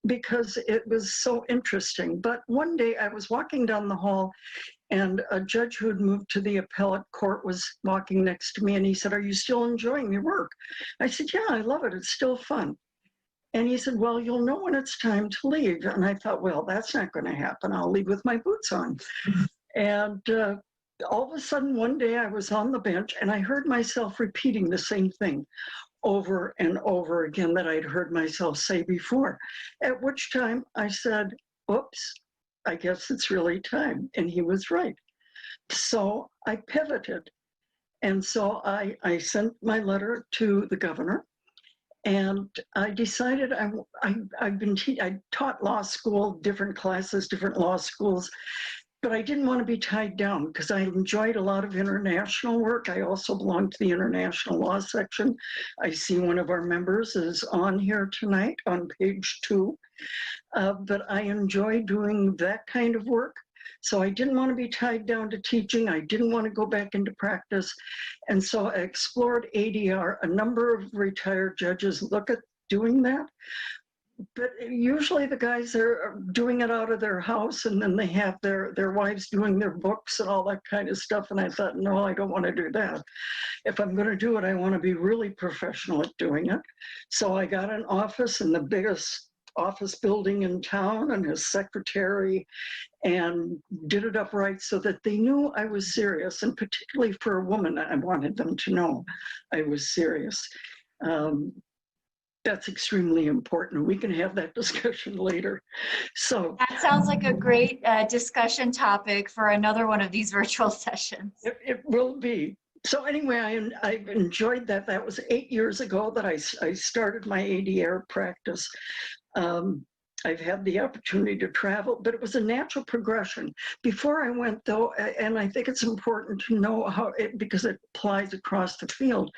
because it was so interesting. But one day I was walking down the hall and a judge who had moved to the appellate court was walking next to me, and he said, "Are you still enjoying your work?" I said, "Yeah, I love it. It's still fun." And he said, "Well, you'll know when it's time to leave." And I thought, well, that's not going to happen. I'll leave with my boots on. And all of a sudden, one day I was on the bench and I heard myself repeating the same thing over and over again that I'd heard myself say before. At which time I said, "Oops, I guess it's really time." And he was right. So I pivoted. And so I sent my letter to the governor, and I decided I taught law school, different classes, different law schools, but I didn't want to be tied down because I enjoyed a lot of international work. I also belong to the international law section. I see one of our members is on here tonight on page 2. But I enjoy doing that kind of work. So I didn't want to be tied down to teaching. I didn't want to go back into practice. And so I explored ADR. A number of retired judges look at doing that. But usually the guys are doing it out of their house, and then they have their wives doing their books and all that kind of stuff. And I thought, no, I don't want to do that. If I'm going to do it, I want to be really professional at doing it. So I got an office in the biggest office building in town and a secretary, and did it upright so that they knew I was serious. And particularly for a woman, I wanted them to know I was serious. That's extremely important. We can have that discussion later. So that sounds like a great discussion topic for another one of these virtual sessions. It will be. So anyway, I've enjoyed that. That was 8 years ago that I started my ADR practice. I've had the opportunity to travel, but it was a natural progression. Before I went, though, and I think it's important to know how because it applies across the field,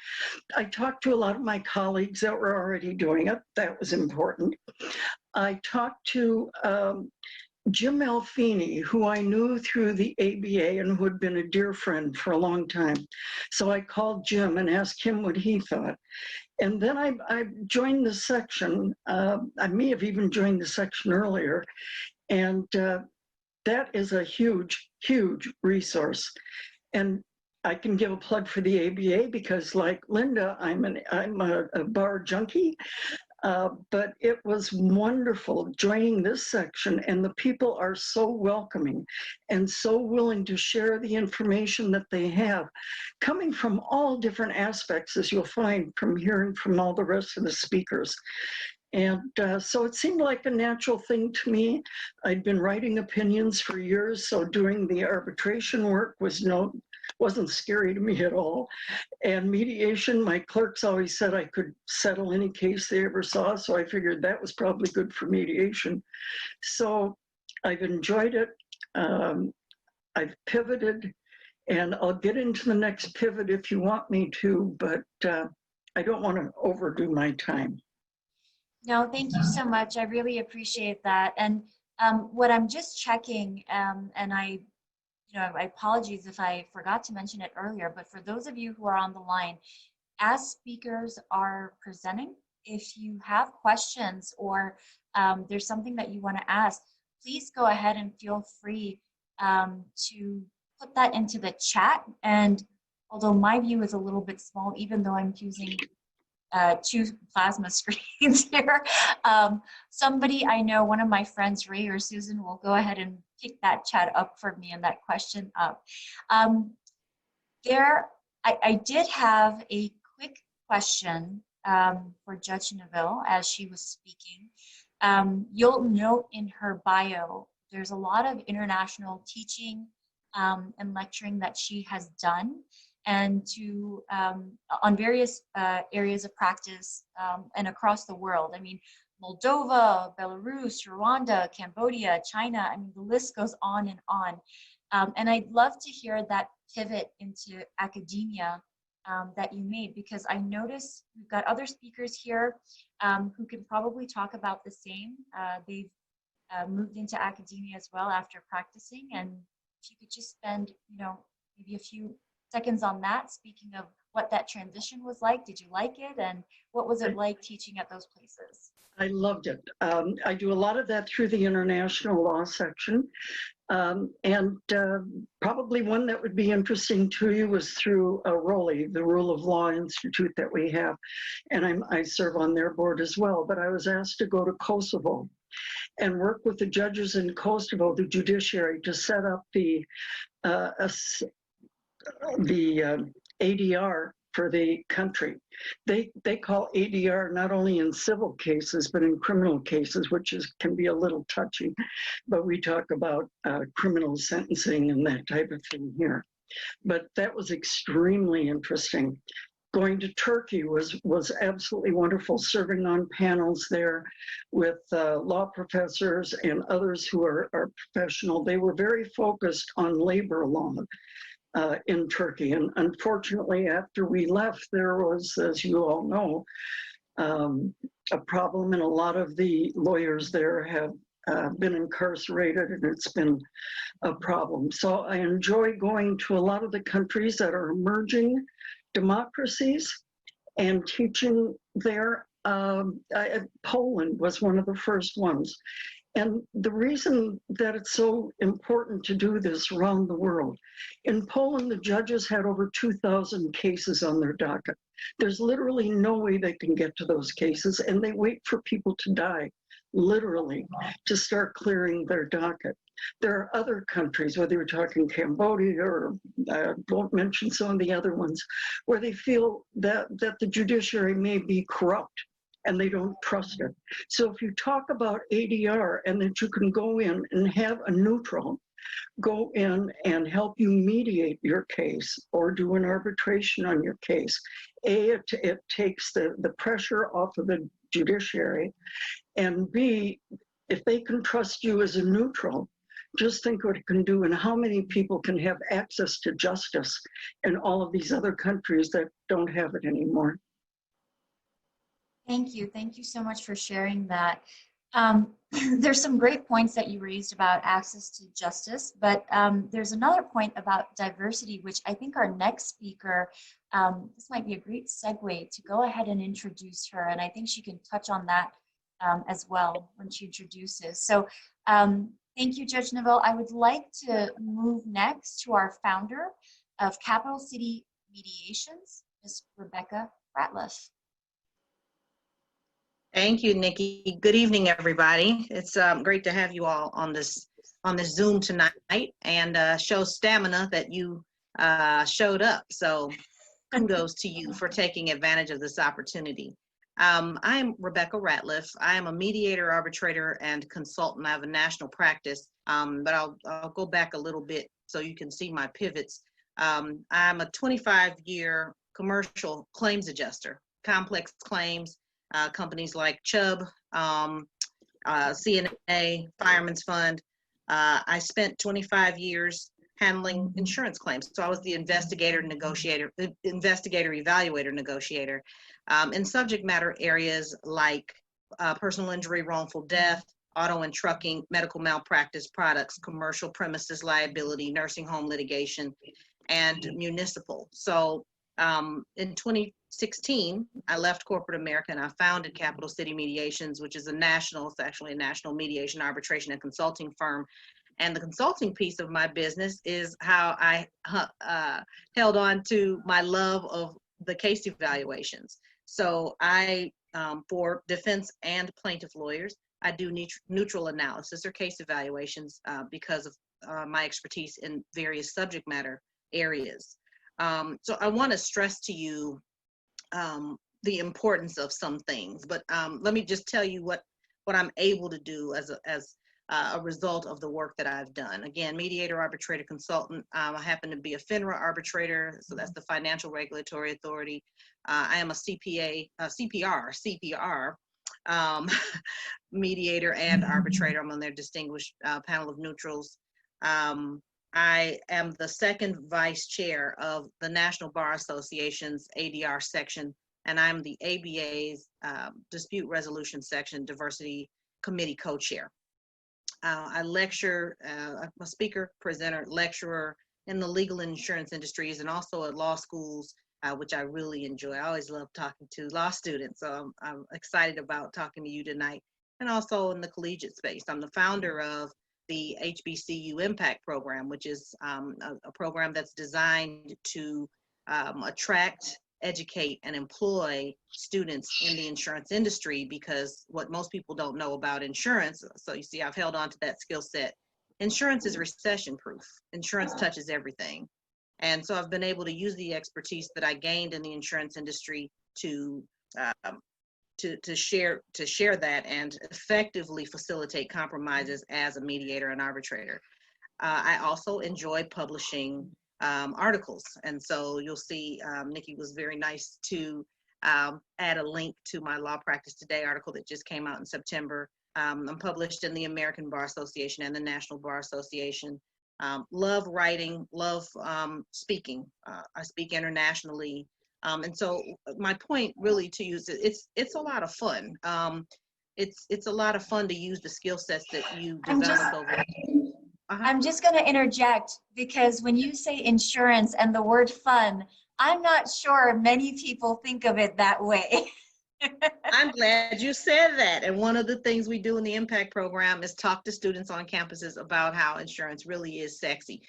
I talked to a lot of my colleagues that were already doing it. That was important. I talked to Jim Alfini, who I knew through the ABA and who had been a dear friend for a long time. So I called Jim and asked him what he thought. And then I joined the section. I may have even joined the section earlier. And that is a huge, huge resource. And I can give a plug for the ABA because, like Linda, I'm a bar junkie. But it was wonderful joining this section, and the people are so welcoming and so willing to share the information that they have, coming from all different aspects, as you'll find from hearing from all the rest of the speakers. And so it seemed like a natural thing to me. I'd been writing opinions for years, so doing the arbitration work wasn't scary to me at all. And mediation, my clerks always said I could settle any case they ever saw, so I figured that was probably good for mediation. So I've enjoyed it. I've pivoted, and I'll get into the next pivot if you want me to, but I don't want to overdo my time. No, thank you so much. I really appreciate that. And what I'm just checking, and I apologize if I forgot to mention it earlier, but for those of you who are on the line, as speakers are presenting, if you have questions or there's something that you want to ask, please go ahead and feel free to put that into the chat. And although my view is a little bit small, even though I'm using 2 plasma screens here, somebody I know, one of my friends, Ray or Susan, will go ahead and pick that chat up for me and that question up. I did have a quick question for Judge Neville as she was speaking. You'll note in her bio, there's a lot of international teaching and lecturing that she has done, and on various areas of practice and across the world. I mean, Moldova, Belarus, Rwanda, Cambodia, China, I mean, the list goes on and on. And I'd love to hear that pivot into academia that you made, because I noticed we've got other speakers here who can probably talk about the same. They've moved into academia as well after practicing, and if you could just spend, maybe a few seconds on that, speaking of what that transition was like. Did you like it, and what was it like teaching at those places? I loved it. I do a lot of that through the international law section. And probably one that would be interesting to you was through Reilly, the Rule of Law Institute that we have. And I serve on their board as well. But I was asked to go to Kosovo and work with the judges in Kosovo, the judiciary, to set up the ADR for the country. They call ADR not only in civil cases, but in criminal cases, which can be a little touchy, but we talk about criminal sentencing and that type of thing here. But that was extremely interesting. Going to Turkey was absolutely wonderful, serving on panels there with law professors and others who are professional. They were very focused on labor law in Turkey. And unfortunately, after we left, there was, as you all know, a problem, and a lot of the lawyers there have been incarcerated, and it's been a problem. So I enjoy going to a lot of the countries that are emerging democracies and teaching there. Poland was one of the first ones. And the reason that it's so important to do this around the world, in Poland, the judges had over 2,000 cases on their docket. There's literally no way they can get to those cases, and they wait for people to die, literally, to start clearing their docket. There are other countries, whether you're talking Cambodia or won't mention some of the other ones, where they feel that the judiciary may be corrupt and they don't trust it. So if you talk about ADR and that you can go in and have a neutral go in and help you mediate your case or do an arbitration on your case, it takes the pressure off of the judiciary, and B, if they can trust you as a neutral, just think what it can do and how many people can have access to justice in all of these other countries that don't have it anymore. Thank you. Thank you so much for sharing that. There's some great points that you raised about access to justice, but there's another point about diversity, which I think our next speaker, this might be a great segue to go ahead and introduce her, and I think she can touch on that as well when she introduces. So thank you, Judge Neville. I would like to move next to our founder of Capital City Mediations, Ms. Rebekah Ratliff. Thank you, Nikki. Good evening, everybody. It's great to have you all on this Zoom tonight, and show stamina that you showed up. So kudos to you for taking advantage of this opportunity. I'm Rebekah Ratliff. I am a mediator, arbitrator, and consultant. I have a national practice, but I'll go back a little bit so you can see my pivots. I'm a 25-year commercial claims adjuster, complex claims, companies like Chubb, CNA, Fireman's Fund. I spent 25 years handling insurance claims. So I was the investigator, evaluator, negotiator in subject matter areas like personal injury, wrongful death, auto and trucking, medical malpractice products, commercial premises liability, nursing home litigation, and municipal. So in 2016, I left corporate America and I founded Capital City Mediations, which is it's actually a national mediation, arbitration, and consulting firm. And the consulting piece of my business is how I held on to my love of the case evaluations. So I, for defense and plaintiff lawyers, I do neutral analysis or case evaluations because of my expertise in various subject matter areas. So I want to stress to you the importance of some things, but let me just tell you what I'm able to do as a result of the work that I've done. Again, mediator, arbitrator, consultant. I happen to be a FINRA arbitrator, so that's the Financial Regulatory Authority. I am a CPR, mediator and arbitrator. I'm on their distinguished panel of neutrals. I am the second vice chair of the National Bar Association's ADR section, and I'm the ABA's Dispute Resolution Section Diversity Committee co-chair. I lecture, I'm a speaker, presenter, lecturer in the legal and insurance industries, and also at law schools, which I really enjoy. I always love talking to law students, so I'm excited about talking to you tonight. And also in the collegiate space. I'm the founder of the HBCU Impact Program, which is a program that's designed to attract, educate, and employ students in the insurance industry, because what most people don't know about insurance, so you see I've held on to that skill set, insurance is recession proof. Insurance touches everything. And so I've been able to use the expertise that I gained in the insurance industry to share that and effectively facilitate compromises as a mediator and arbitrator. I also enjoy publishing articles, and so you'll see Nikki was very nice to add a link to my Law Practice Today article that just came out in September. I'm published in the American Bar Association and the National Bar Association. Love writing, love speaking. I speak internationally. And so my point really to use it's a lot of fun. It's a lot of fun to use the skill sets that you develop over. I'm just going to interject, because when you say insurance and the word fun, I'm not sure many people think of it that way. I'm glad you said that. And one of the things we do in the Impact Program is talk to students on campuses about how insurance really is sexy.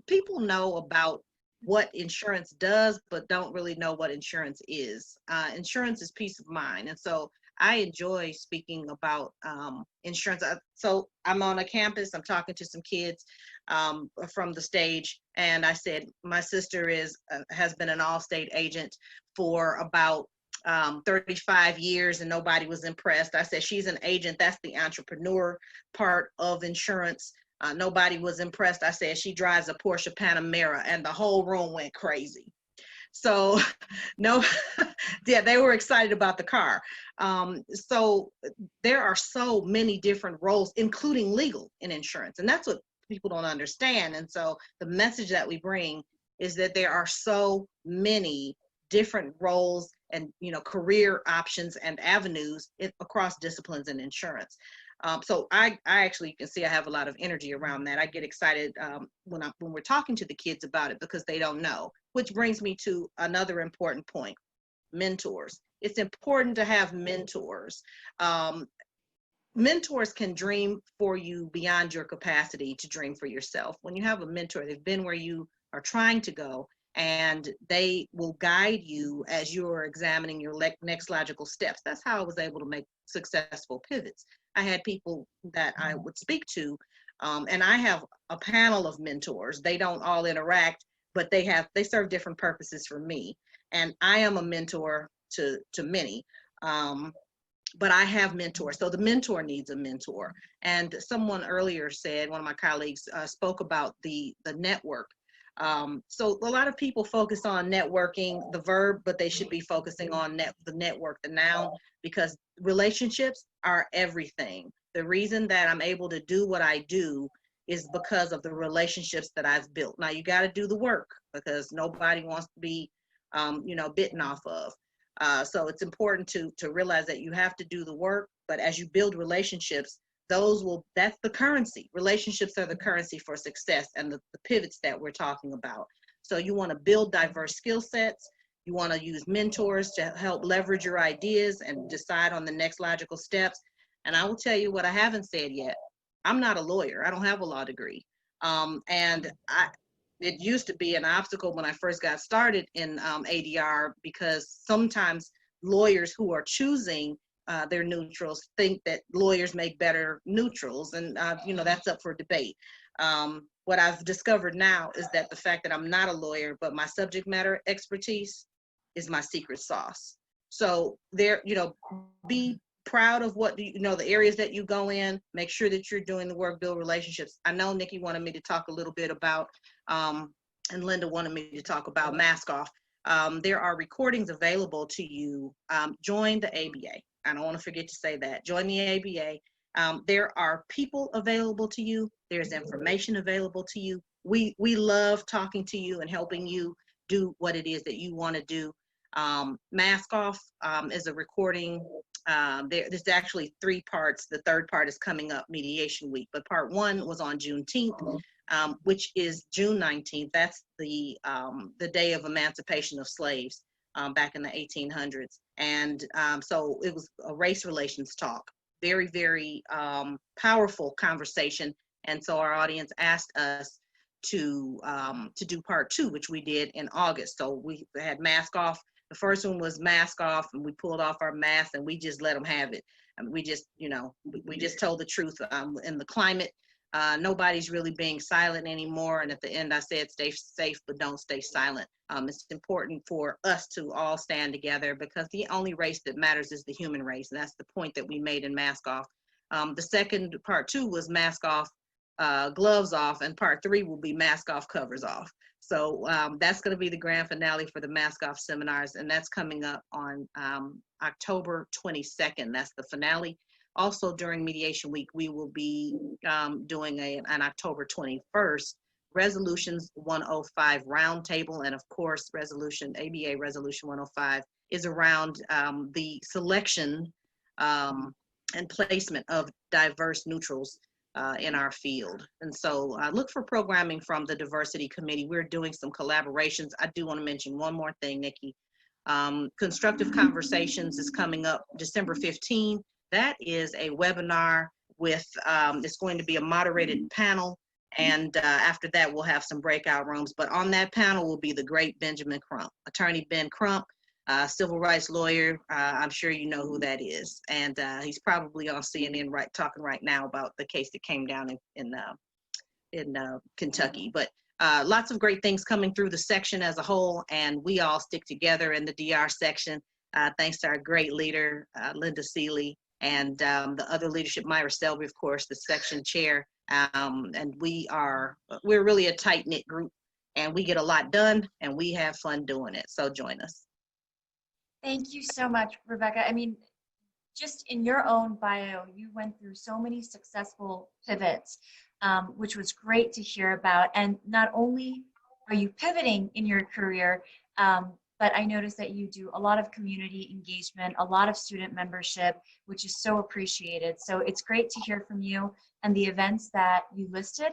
People know about what insurance does, but don't really know what insurance is. Insurance is peace of mind. And so I enjoy speaking about insurance. So I'm on a campus, I'm talking to some kids from the stage, and I said, my sister has been an Allstate agent for about 35 years and nobody was impressed. I said, she's an agent, that's the entrepreneur part of insurance. Nobody was impressed. I said, she drives a Porsche Panamera, and the whole room went crazy. So no, yeah, they were excited about the car. So there are so many different roles, including legal in insurance. And that's what people don't understand. And so the message that we bring is that there are so many different roles and, you know, career options and avenues across disciplines in insurance. So I actually, you can see I have a lot of energy around that. I get excited when we're talking to the kids about it, because they don't know, which brings me to another important point, mentors. It's important to have mentors. Mentors can dream for you beyond your capacity to dream for yourself. When you have a mentor, they've been where you are trying to go, and they will guide you as you're examining your next logical steps. That's how I was able to make successful pivots. I had people that I would speak to, and I have a panel of mentors. They don't all interact, but they serve different purposes for me. And I am a mentor to many, but I have mentors. So the mentor needs a mentor. And someone earlier said, one of my colleagues spoke about the network. So a lot of people focus on networking, the verb, but they should be focusing on the network, the noun, because relationships are everything. The reason that I'm able to do what I do is because of the relationships that I've built. Now you got to do the work, because nobody wants to be, bitten off of. So it's important to realize that you have to do the work, but as you build relationships, that's the currency. Relationships are the currency for success and the pivots that we're talking about. So you want to build diverse skill sets. You want to use mentors to help leverage your ideas and decide on the next logical steps. And I will tell you what I haven't said yet. I'm not a lawyer. I don't have a law degree. It used to be an obstacle when I first got started in ADR, because sometimes lawyers who are choosing their neutrals think that lawyers make better neutrals, and that's up for debate. What I've discovered now is that the fact that I'm not a lawyer, but my subject matter expertise is my secret sauce. So be proud of what the areas that you go in. Make sure that you're doing the work, build relationships. I know Nikki wanted me to talk a little bit about, and Linda wanted me to talk about Mask Off. There are recordings available to you. Join the ABA. I don't want to forget to say that. Join the ABA. There are people available to you. There's information available to you. we love talking to you and helping you do what it is that you want to do. Mask Off is a recording. There's actually 3 parts. The 3rd part is coming up Mediation Week, but part 1 was on Juneteenth, which is June 19th. That's the day of emancipation of slaves back in the 1800s. And so it was a race relations talk, very, very powerful conversation. And so our audience asked us to do part 2, which we did in August. So we had Mask Off. The first one was Mask Off, and we pulled off our masks and we just let them have it. And we just, you know, we just told the truth in the climate. Nobody's really being silent anymore. And at the end, I said, stay safe, but don't stay silent. It's important for us to all stand together, because the only race that matters is the human race. And that's the point that we made in Mask Off. The second part 2 was Mask Off, Gloves Off, and part 3 will be Mask Off, Covers Off. So that's going to be the grand finale for the Mask Off seminars, and that's coming up on October 22nd. That's the finale. Also during Mediation Week, we will be doing an October 21st Resolutions 105 roundtable, and of course, ABA Resolution 105 is around the selection and placement of diverse neutrals in our field. And so look for programming from the Diversity Committee. We're doing some collaborations. I do want to mention one more thing, Nikki. Constructive Conversations is coming up December 15. That is a webinar with, it's going to be a moderated panel. And after that, we'll have some breakout rooms. But on that panel will be the great Benjamin Crump, Attorney Ben Crump, civil rights lawyer. I'm sure you know who that is. And he's probably on CNN talking right now about the case that came down in Kentucky. But lots of great things coming through the section as a whole, and we all stick together in the DR section. Thanks to our great leader, Linda Seeley, and the other leadership, Myra Selby, of course, the section chair. And we're really a tight-knit group, and we get a lot done, and we have fun doing it. So join us. Thank you so much, Rebekah. I mean, just in your own bio, you went through so many successful pivots, which was great to hear about. And not only are you pivoting in your career, but I noticed that you do a lot of community engagement, a lot of student membership, which is so appreciated. So it's great to hear from you and the events that you listed.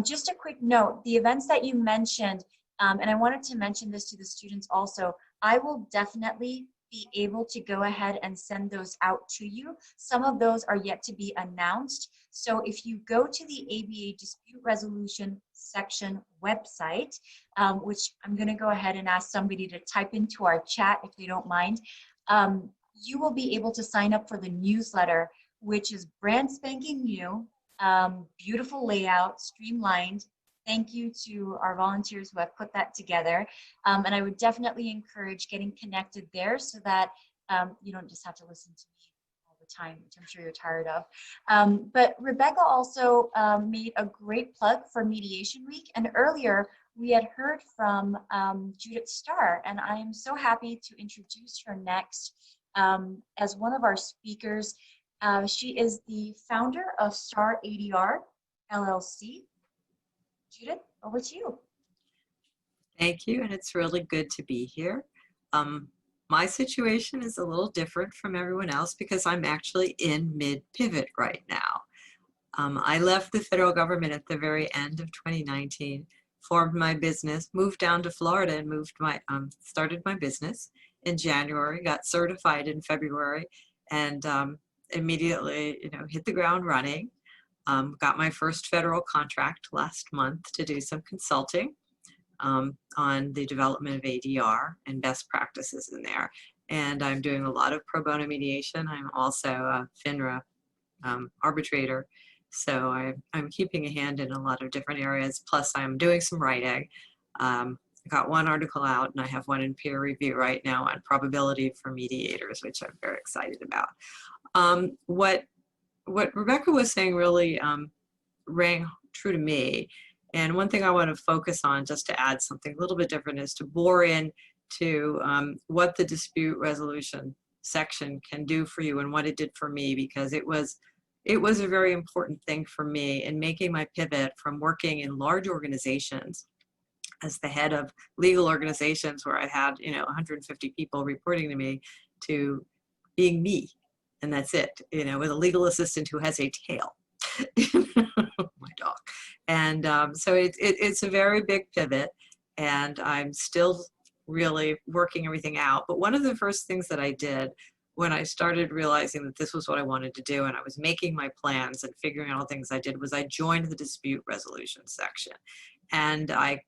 Just a quick note, the events that you mentioned, and I wanted to mention this to the students also, I will definitely be able to go ahead and send those out to you. Some of those are yet to be announced. So if you go to the ABA Dispute Resolution section website, which I'm going to go ahead and ask somebody to type into our chat if they don't mind, you will be able to sign up for the newsletter, which is brand spanking new, beautiful layout, streamlined. Thank you to our volunteers who have put that together. And I would definitely encourage getting connected there so that you don't just have to listen to me all the time, which I'm sure you're tired of. But Rebekah also made a great plug for Mediation Week. And earlier we had heard from Judith Starr, and I am so happy to introduce her next as one of our speakers. She is the founder of Star ADR LLC. Judith, over to you. Thank you, and it's really good to be here. My situation is a little different from everyone else because I'm actually in mid-pivot right now. I left the federal government at the very end of 2019, formed my business, moved down to Florida and started my business in January, got certified in February, and immediately, hit the ground running. Got my first federal contract last month to do some consulting on the development of ADR and best practices in there. And I'm doing a lot of pro bono mediation. I'm also a FINRA arbitrator. So I'm keeping a hand in a lot of different areas. Plus I'm doing some writing. I got one article out and I have one in peer review right now on probability for mediators, which I'm very excited about. What Rebekah was saying really rang true to me. And one thing I want to focus on, just to add something a little bit different, is to bore in to what the dispute resolution section can do for you and what it did for me, because it was it was a very important thing for me in making my pivot from working in large organizations as the head of legal organizations where I had, 150 people reporting to me, to being me. And that's it, with a legal assistant who has a tail. My dog. And so it's a very big pivot, and I'm still really working everything out. But one of the first things that I did when I started realizing that this was what I wanted to do, and I was making my plans and figuring out all things I did, was I joined the dispute resolution section. And I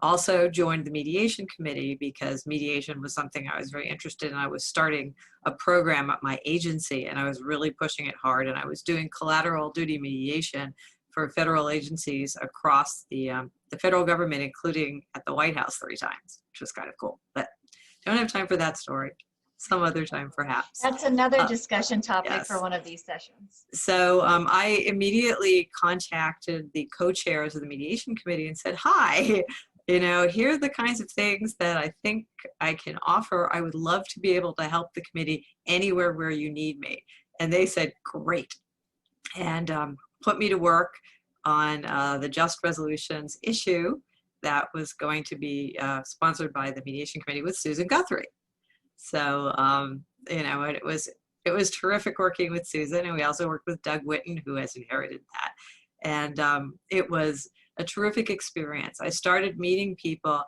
also joined the mediation committee because mediation was something I was very interested in. I was starting a program at my agency, and I was really pushing it hard, and I was doing collateral duty mediation for federal agencies across the federal government, including at the White House 3 times, which was kind of cool. But don't have time for that story. Some other time, perhaps. That's another discussion topic yes. for one of these sessions. So I immediately contacted the co-chairs of the mediation committee and said, hi, here are the kinds of things that I think I can offer. I would love to be able to help the committee anywhere where you need me. And they said, great. And put me to work on the Just Resolutions issue that was going to be sponsored by the mediation committee with Susan Guthrie. So, it was terrific working with Susan, and we also worked with Doug Witten, who has inherited that. And it was a terrific experience. I started meeting people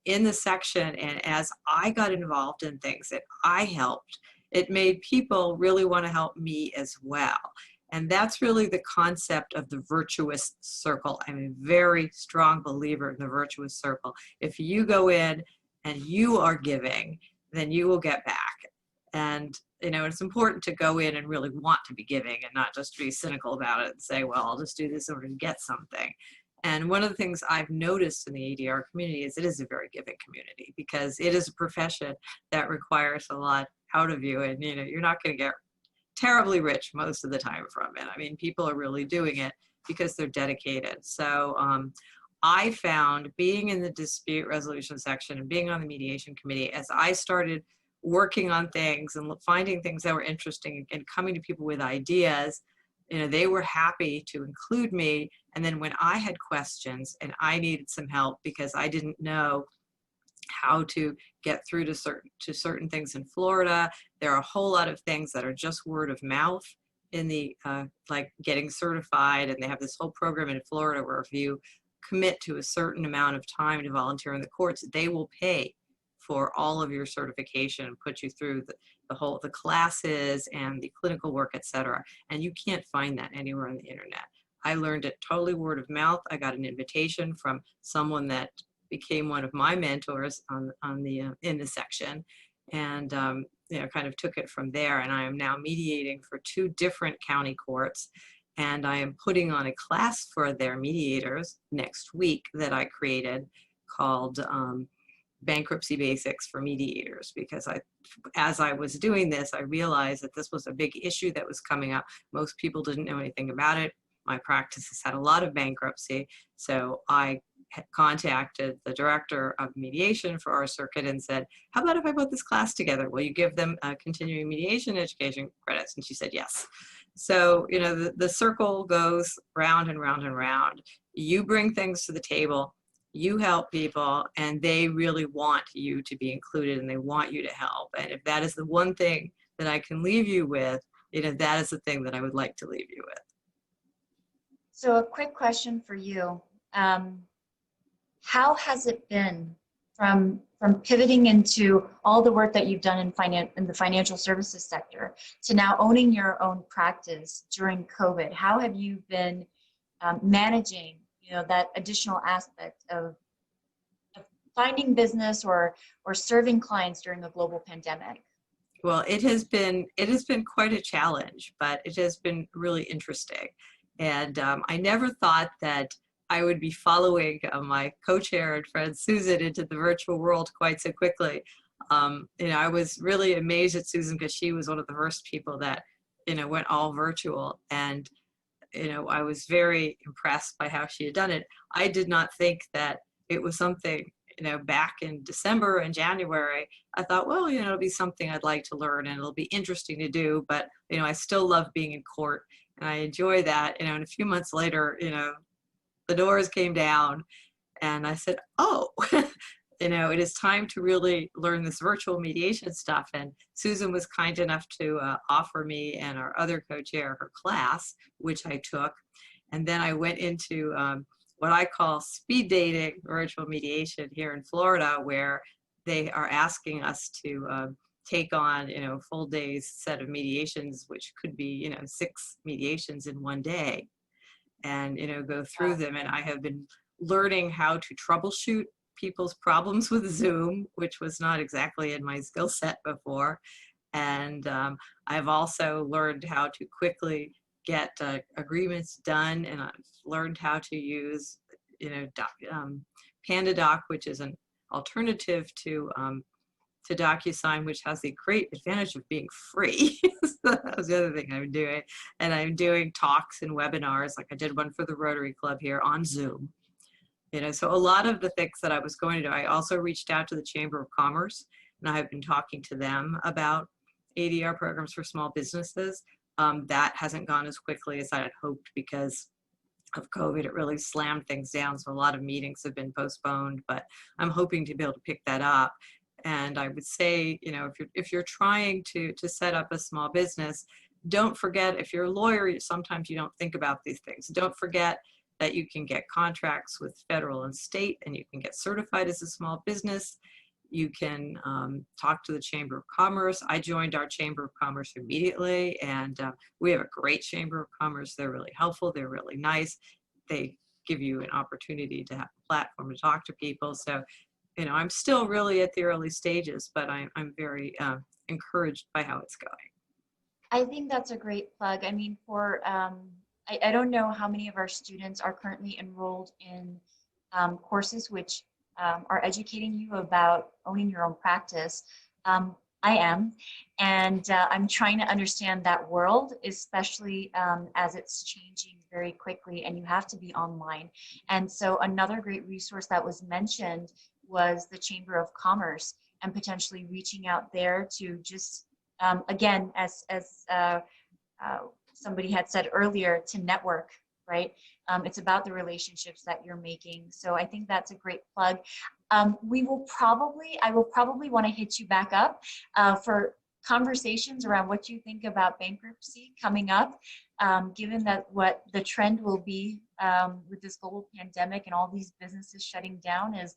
in the section, and as I got involved in things that I helped, it made people really want to help me as well. And that's really the concept of the virtuous circle. I'm a very strong believer in the virtuous circle. If you go in and you are giving, then you will get back. And, it's important to go in and really want to be giving and not just be cynical about it and say, well, I'll just do this in order to get something. And one of the things I've noticed in the ADR community is it is a very giving community, because it is a profession that requires a lot out of you. And, you're not going to get terribly rich most of the time from it. I mean, people are really doing it because they're dedicated. So I found being in the dispute resolution section and being on the mediation committee, as I started working on things and finding things that were interesting and coming to people with ideas, they were happy to include me. And then when I had questions and I needed some help because I didn't know how to get through to certain things in Florida, there are a whole lot of things that are just word of mouth in the like getting certified, and they have this whole program in Florida where if you commit to a certain amount of time to volunteer in the courts, they will pay for all of your certification and put you through the classes and the clinical work, etc. And you can't find that anywhere on the internet. I learned it totally word of mouth. I got an invitation from someone that became one of my mentors in the section, and kind of took it from there. And I am now mediating for 2 different county courts, and I am putting on a class for their mediators next week that I created called Bankruptcy Basics for Mediators, because as I was doing this, I realized that this was a big issue that was coming up. Most people didn't know anything about it. My practice has had a lot of bankruptcy, so I contacted the director of mediation for our circuit and said, how about if I put this class together? Will you give them continuing mediation education credits? And she said yes. So, the circle goes round and round and round. You bring things to the table, you help people, and they really want you to be included and they want you to help. And if that is the one thing that I can leave you with, that is the thing that I would like to leave you with. So a quick question for you. How has it been from pivoting into all the work that you've done in the financial services sector to now owning your own practice during COVID? How have you been managing, that additional aspect of finding business or serving clients during a global pandemic? Well, it has been quite a challenge, but it has been really interesting. And I never thought that I would be following my co-chair and friend Susan into the virtual world quite so quickly. I was really amazed at Susan because she was one of the first people that, went all virtual. And, I was very impressed by how she had done it. I did not think that it was something, back in December and January, I thought, well, it'll be something I'd like to learn and it'll be interesting to do, but, I still love being in court and I enjoy that, and a few months later, the doors came down and I said, oh, it is time to really learn this virtual mediation stuff. And Susan was kind enough to offer me and our other co-chair her class, which I took. And then I went into what I call speed dating virtual mediation here in Florida, where they are asking us to take on, full day's set of mediations, which could be, 6 mediations in one day, and, go through them. And I have been learning how to troubleshoot people's problems with Zoom, which was not exactly in my skill set before. And I've also learned how to quickly get agreements done, and I've learned how to use, PandaDoc, which is an alternative to DocuSign, which has the great advantage of being free. So that was the other thing I'm doing. And I'm doing talks and webinars, like I did one for the Rotary Club here on Zoom. So a lot of the things that I was going to do, I also reached out to the Chamber of Commerce, and I have been talking to them about ADR programs for small businesses. That hasn't gone as quickly as I had hoped because of COVID. It really slammed things down. So a lot of meetings have been postponed, but I'm hoping to be able to pick that up. And I would say, if you're trying to set up a small business, don't forget, if you're a lawyer, sometimes you don't think about these things. Don't forget that you can get contracts with federal and state, and you can get certified as a small business. You can talk to the Chamber of Commerce. I joined our Chamber of Commerce immediately, and we have a great Chamber of Commerce. They're really helpful. They're really nice. They give you an opportunity to have a platform to talk to people. So, I'm still really at the early stages, but I'm very encouraged by how it's going. I think that's a great plug. I mean, I don't know how many of our students are currently enrolled in courses which are educating you about owning your own practice. I am, and I'm trying to understand that world, especially as it's changing very quickly and you have to be online. And so another great resource that was mentioned was the Chamber of Commerce, and potentially reaching out there to just, again, as somebody had said earlier, to network, right? It's about the relationships that you're making. So I think that's a great plug. I will probably want to hit you back up for conversations around what you think about bankruptcy coming up, given that what the trend will be with this global pandemic and all these businesses shutting down is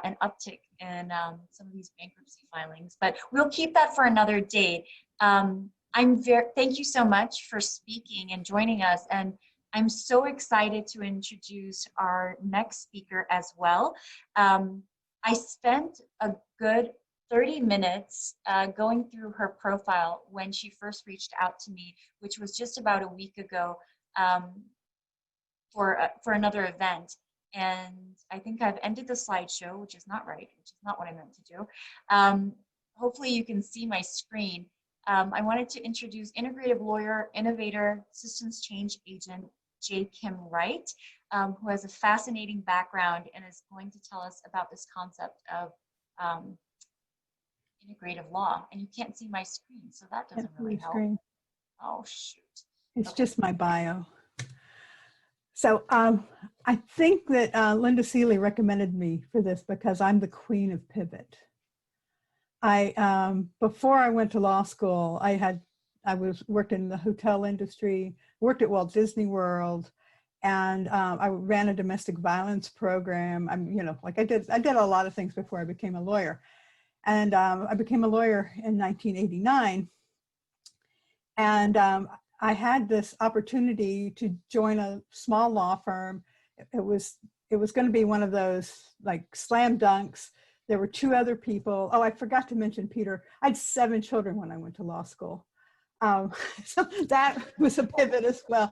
an uptick in some of these bankruptcy filings. But we'll keep that for another date. Thank you so much for speaking and joining us. And I'm so excited to introduce our next speaker as well. I spent a good 30 minutes going through her profile when she first reached out to me, which was just about a week ago for another event. And I think I've ended the slideshow, which is not right, which is not what I meant to do. Hopefully you can see my screen. I wanted to introduce integrative lawyer, innovator, systems change agent, J. Kim Wright, who has a fascinating background and is going to tell us about this concept of integrative law. And you can't see my screen, so that doesn't really help. Screen. Oh, shoot. It's just my bio. So I think that Linda Seeley recommended me for this because I'm the queen of pivot. Before I went to law school, I worked in the hotel industry, worked at Walt Disney World, and I ran a domestic violence program. I did a lot of things before I became a lawyer. And I became a lawyer in 1989. And I had this opportunity to join a small law firm. It was going to be one of those like slam dunks. There were 2 other people. Oh, I forgot to mention Peter. I had 7 children when I went to law school. So that was a pivot as well.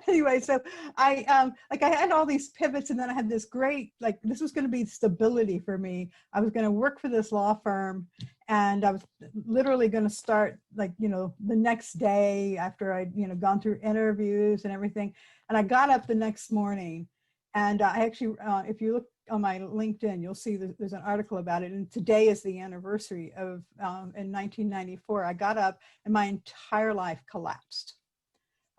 Anyway, so I had all these pivots, and then I had this great, this was going to be stability for me. I was going to work for this law firm, and I was literally going to start the next day after I'd, gone through interviews and everything. And I got up the next morning, and I actually, if you on my LinkedIn, you'll see that there's an article about it. And today is the anniversary of, in 1994, I got up and my entire life collapsed.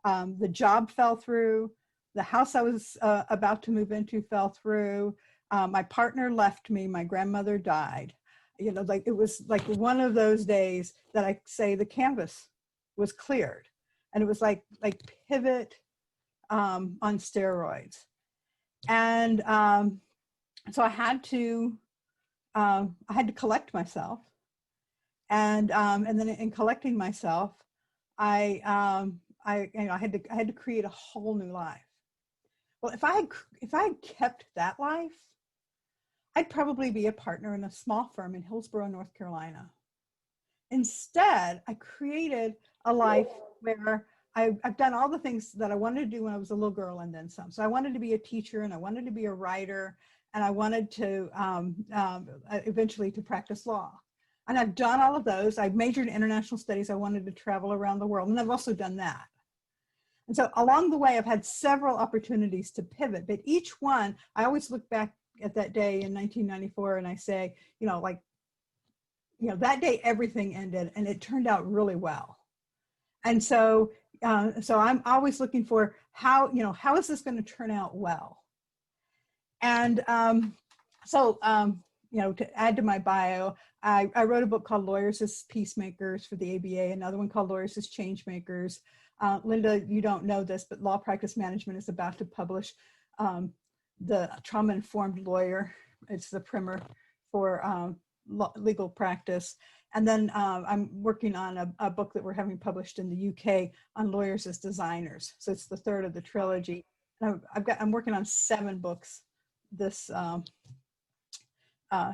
The job fell through. The house I was about to move into fell through. My partner left me. My grandmother died. You know, like it was like one of those days that I say the canvas was cleared. And it was like pivot on steroids. And so I had to collect myself. And then in collecting myself, I had to create a whole new life. Well, if I had kept that life, I'd probably be a partner in a small firm in Hillsborough, North Carolina. Instead, I created a life where I've done all the things that I wanted to do when I was a little girl and then some. So I wanted to be a teacher and I wanted to be a writer and I wanted to eventually to practice law. And I've done all of those. I've majored in international studies. I wanted to travel around the world and I've also done that. And so along the way, I've had several opportunities to pivot, but each one, I always look back at that day in 1994 and I say, that day everything ended and it turned out really well. And so I'm always looking for how is this going to turn out well? And to add to my bio, I wrote a book called Lawyers as Peacemakers for the ABA, another one called Lawyers as Changemakers. Linda, you don't know this, but Law Practice Management is about to publish the Trauma-Informed Lawyer. It's the primer for legal practice. And then I'm working on a book that we're having published in the UK on lawyers as designers. So it's the third of the trilogy. I'm working on 7 books.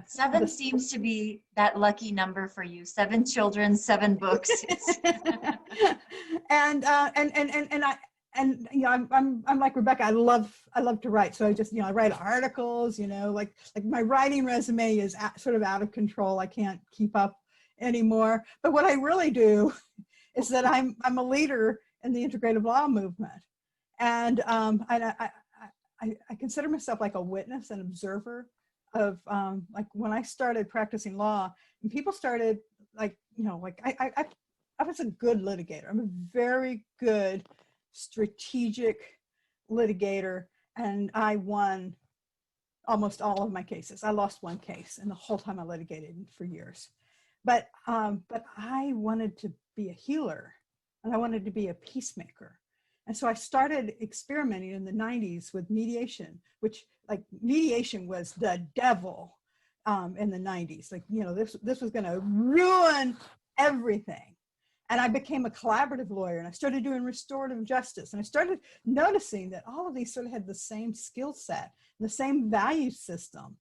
Seven seems to be that lucky number for you. 7 children, 7 books. I'm like Rebekah. I love to write. So I just I write articles. Like my writing resume is sort of out of control. I can't keep up anymore. But what I really do is that I'm a leader in the integrative law movement, and I consider myself like a witness and observer of like when I started practicing law and people started I was a good litigator. I'm a very good strategic litigator and I won almost all of my cases. I lost 1 case and the whole time I litigated for years. But I wanted to be a healer and I wanted to be a peacemaker. And so I started experimenting in the 90s with mediation, which mediation was the devil in the 90s. This was going to ruin everything. And I became a collaborative lawyer and I started doing restorative justice. And I started noticing that all of these sort of had the same skill set, the same value system,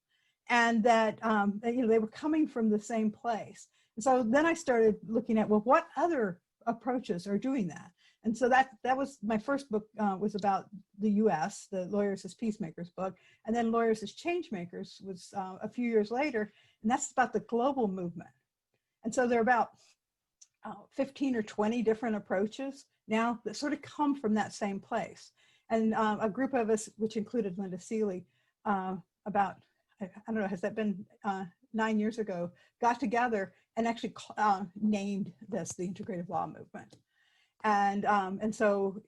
and that they were coming from the same place. And so then I started looking at, well, what other approaches are doing that? And so that was my first book was about the US, the Lawyers as Peacemakers book. And then Lawyers as Changemakers was a few years later, and that's about the global movement. And so there are about 15 or 20 different approaches now that sort of come from that same place. And a group of us, which included Linda Seeley, about, I don't know, has that been 9 years ago, got together and actually named this the integrative law movement. And so,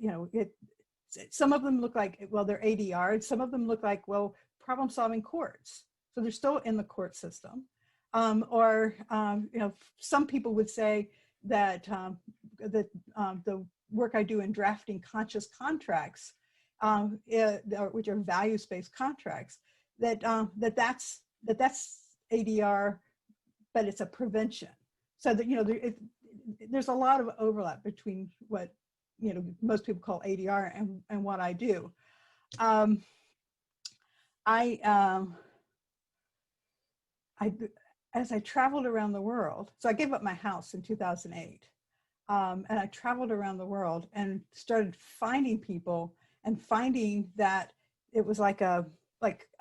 some of them look like, well, they're ADR, some of them look like, well, problem solving courts. So they're still in the court system. Some people would say that the work I do in drafting conscious contracts, which are values-based contracts, that's ADR, but it's a prevention. So that there's a lot of overlap between what most people call ADR and what I do. As I traveled around the world, so I gave up my house in 2008, and I traveled around the world and started finding people and finding that it was like a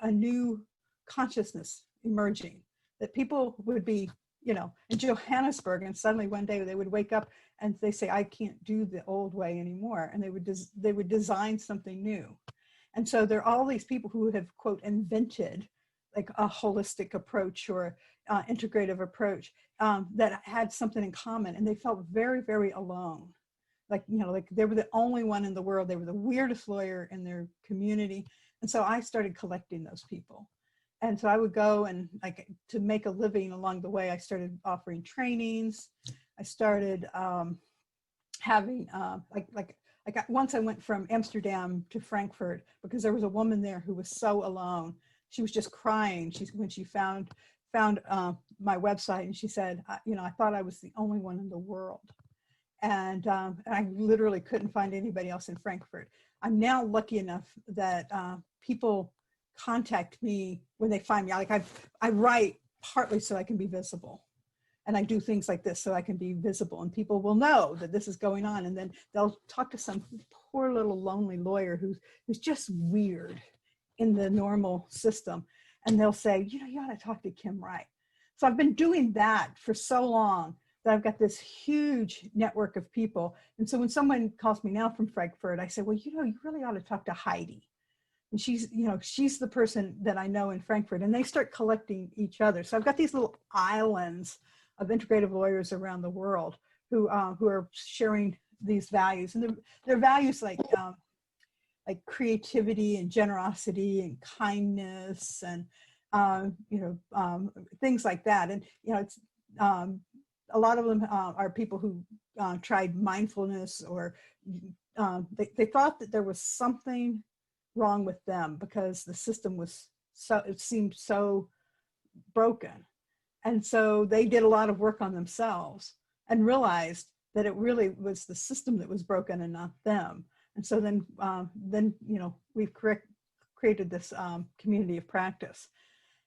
new consciousness emerging, that people would be in Johannesburg, and suddenly one day they would wake up and they say, I can't do the old way anymore. And they would design something new. And so there are all these people who have, quote, invented like a holistic approach or integrative approach that had something in common, and they felt very, very alone. Like, you know, like they were the only one in the world. They were the weirdest lawyer in their community. And so I started collecting those people. And so I would go and, like, to make a living along the way, I started offering trainings. I started having once I went from Amsterdam to Frankfurt because there was a woman there who was so alone. She was just crying. When she found my website, and she said, you know, I thought I was the only one in the world. And I literally couldn't find anybody else in Frankfurt. I'm now lucky enough that people contact me when they find me. Like I write partly so I can be visible. And I do things like this so I can be visible, and people will know that this is going on. And then they'll talk to some poor little lonely lawyer who's just weird in the normal system. And they'll say, you know, you ought to talk to Kim Wright. So I've been doing that for so long that I've got this huge network of people. And so when someone calls me now from Frankfurt, I say, well, you know, you really ought to talk to Heidi. And she's the person that I know in Frankfurt, and they start collecting each other. So I've got these little islands of integrative lawyers around the world who are sharing these values, and they're values like creativity and generosity and kindness and things like that. And you know, it's a lot of them are people who tried mindfulness, or they thought that there was something wrong with them because the system it seemed so broken. And so they did a lot of work on themselves and realized that it really was the system that was broken and not them. And so then you know, we've created this community of practice.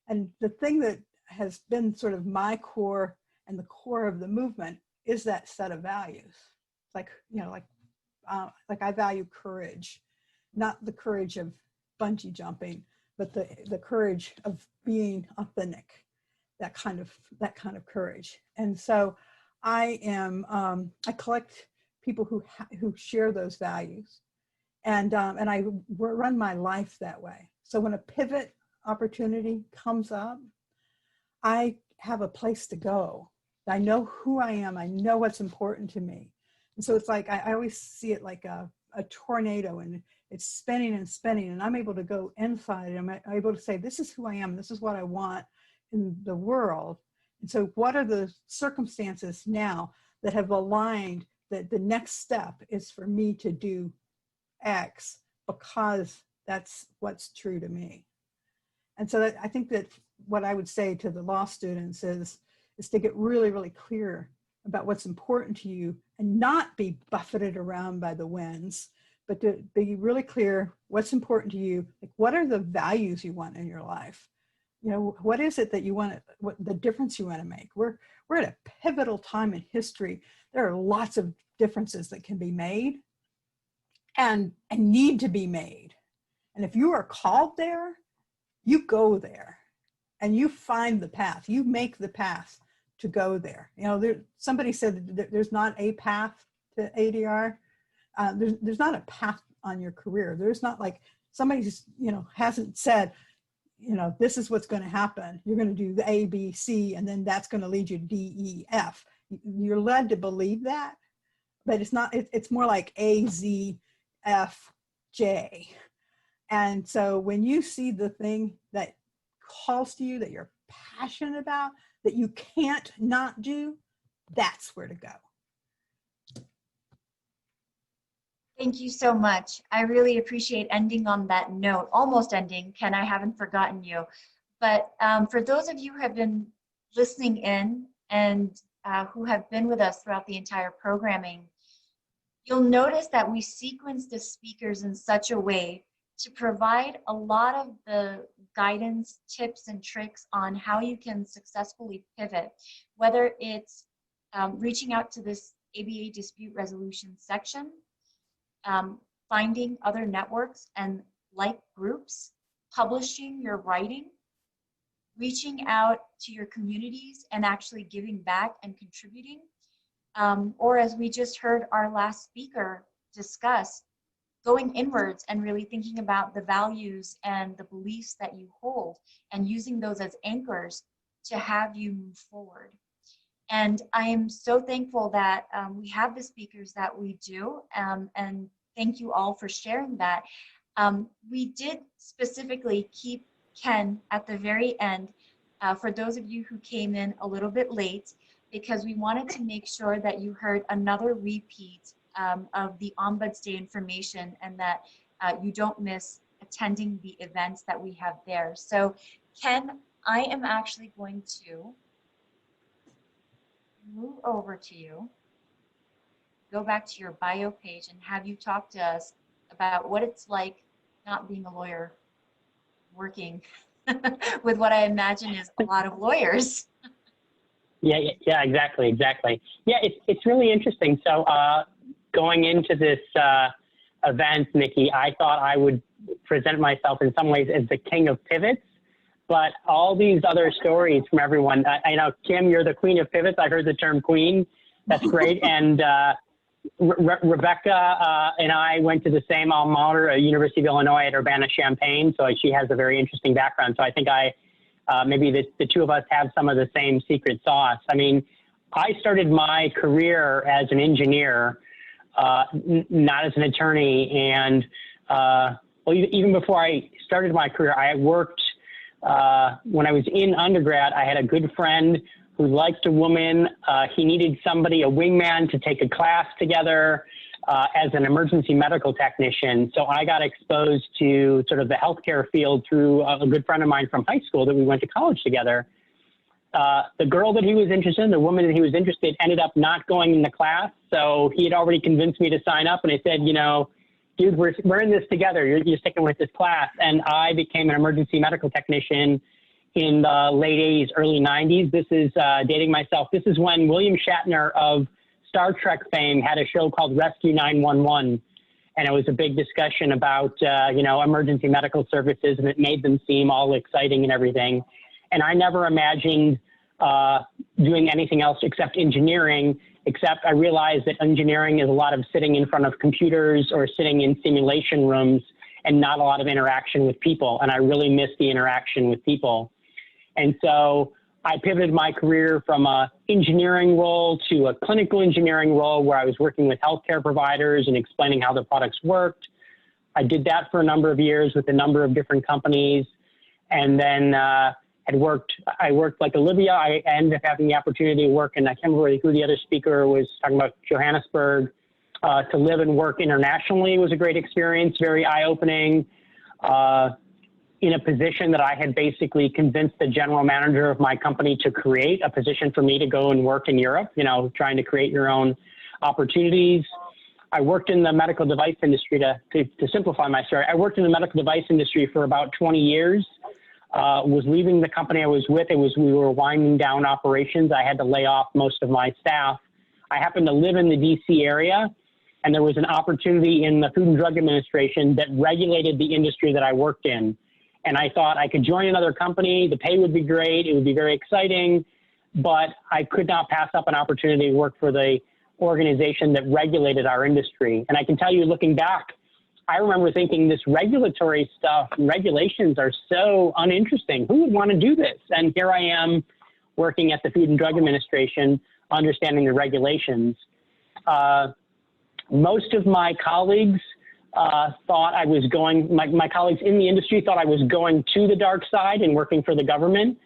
And the thing that has been sort of my core and the core of the movement is that set of values. Like, you know, like I value courage, not the courage of bungee jumping, but the courage of being authentic. That kind of courage. And so I collect people who share those values, and I run my life that way. So when a pivot opportunity comes up, I have a place to go. I know who I am. I know what's important to me. And so it's like, I always see it like a tornado, and it's spinning and spinning, and I'm able to go inside, and I'm able to say, this is who I am. This is what I want in the world. And so what are the circumstances now that have aligned that the next step is for me to do X because that's what's true to me. And so I think that what I would say to the law students is to get really, really clear about what's important to you and not be buffeted around by the winds, but to be really clear what's important to you. Like, what are the values you want in your life? You know, what is it that you want, what the difference you want to make? We're at a pivotal time in history. There are lots of differences that can be made and need to be made. And if you are called there, you go there and you find the path. You make the path to go there. You know, somebody said that there's not a path to ADR. There's not a path on your career. There's not like somebody's, you know, hasn't said, you know, this is what's going to happen. You're going to do the A, B, C, and then that's going to lead you to D, E, F. You're led to believe that, but it's not, it's more like A, Z, F, J. And so when you see the thing that calls to you, that you're passionate about, that you can't not do, that's where to go. Thank you so much. I really appreciate ending on that note, almost ending. Ken, I haven't forgotten you. But for those of you who have been listening in and who have been with us throughout the entire programming, you'll notice that we sequenced the speakers in such a way to provide a lot of the guidance, tips, and tricks on how you can successfully pivot, whether it's reaching out to this ABA dispute resolution section, finding other networks and like groups, publishing your writing, reaching out to your communities and actually giving back and contributing, or as we just heard our last speaker discuss, going inwards and really thinking about the values and the beliefs that you hold and using those as anchors to have you move forward. And I am so thankful that we have the speakers that we do, and thank you all for sharing that. We did specifically keep Ken at the very end for those of you who came in a little bit late, because we wanted to make sure that you heard another repeat of the Ombuds Day information, and that you don't miss attending the events that we have there. So Ken, I am actually going to move over to you, go back to your bio page, and have you talk to us about what it's like not being a lawyer, working with what I imagine is a lot of lawyers. Yeah, exactly. Yeah, it's really interesting. So going into this event, Nikki, I thought I would present myself in some ways as the king of pivots, but all these other stories from everyone, I know, Kim, you're the queen of pivots. I heard the term queen. That's great. And Rebekah and I went to the same alma mater, University of Illinois at Urbana-Champaign. So she has a very interesting background. So I think maybe the two of us have some of the same secret sauce. I mean, I started my career as an engineer, not as an attorney. And well, even before I started my career, I worked, when I was in undergrad, I had a good friend who liked a woman. He needed somebody, a wingman, to take a class together as an emergency medical technician. So I got exposed to sort of the healthcare field through a good friend of mine from high school that we went to college together. The girl that he was interested in, the woman that he was interested, ended up not going in the class. So he had already convinced me to sign up, and I said, you know, dude, we're in this together. You're sticking with this class. And I became an emergency medical technician in the late 80s, early 90s. This is dating myself. This is when William Shatner of Star Trek fame had a show called Rescue 911. And it was a big discussion about, you know, emergency medical services, and it made them seem all exciting and everything. And I never imagined doing anything else except engineering, except I realized that engineering is a lot of sitting in front of computers or sitting in simulation rooms and not a lot of interaction with people. And I really miss the interaction with people. And so I pivoted my career from a engineering role to a clinical engineering role where I was working with healthcare providers and explaining how the products worked. I did that for a number of years with a number of different companies. And then I worked like Olivia. I ended up having the opportunity to work, and I can't remember who the other speaker was talking about, Johannesburg. To live and work internationally was a great experience, very eye-opening. In a position that I had basically convinced the general manager of my company to create, a position for me to go and work in Europe, you know, trying to create your own opportunities. I worked in the medical device industry, to simplify my story. I worked in the medical device industry for about 20 years. Was leaving the company I was with. We were winding down operations. I had to lay off most of my staff. I happened to live in the DC area, and there was an opportunity in the Food and Drug Administration that regulated the industry that I worked in. And I thought I could join another company. The pay would be great. It would be very exciting, but I could not pass up an opportunity to work for the organization that regulated our industry. And I can tell you, looking back, I remember thinking this regulatory stuff and regulations are so uninteresting. Who would want to do this? And here I am working at the Food and Drug Administration, understanding the regulations. Most of my colleagues thought I was going, my colleagues in the industry thought I was going to the dark side and working for the government.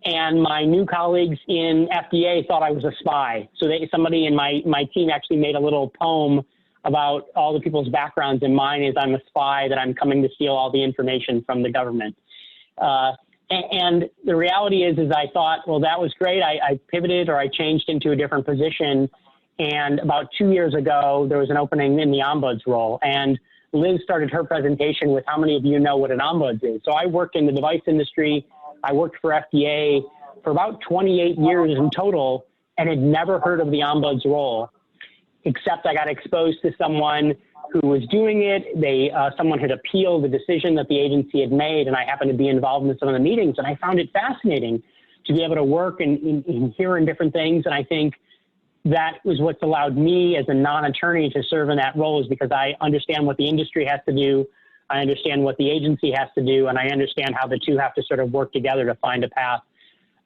And my new colleagues in FDA thought I was a spy. So somebody in my team actually made a little poem about all the people's backgrounds, and mine is I'm a spy, that I'm coming to steal all the information from the government. And the reality is I thought, well, that was great. I pivoted, or I changed into a different position. And about 2 years ago, there was an opening in the Ombuds role. And Liz started her presentation with how many of you know what an Ombuds is. So I worked in the device industry. I worked for FDA for about 28 years in total, and had never heard of the Ombuds role, except I got exposed to someone who was doing it. Someone had appealed the decision that the agency had made, and I happened to be involved in some of the meetings, and I found it fascinating to be able to work and hear in different things. And I think that was what's allowed me as a non-attorney to serve in that role, is because I understand what the industry has to do, I understand what the agency has to do, and I understand how the two have to sort of work together to find a path.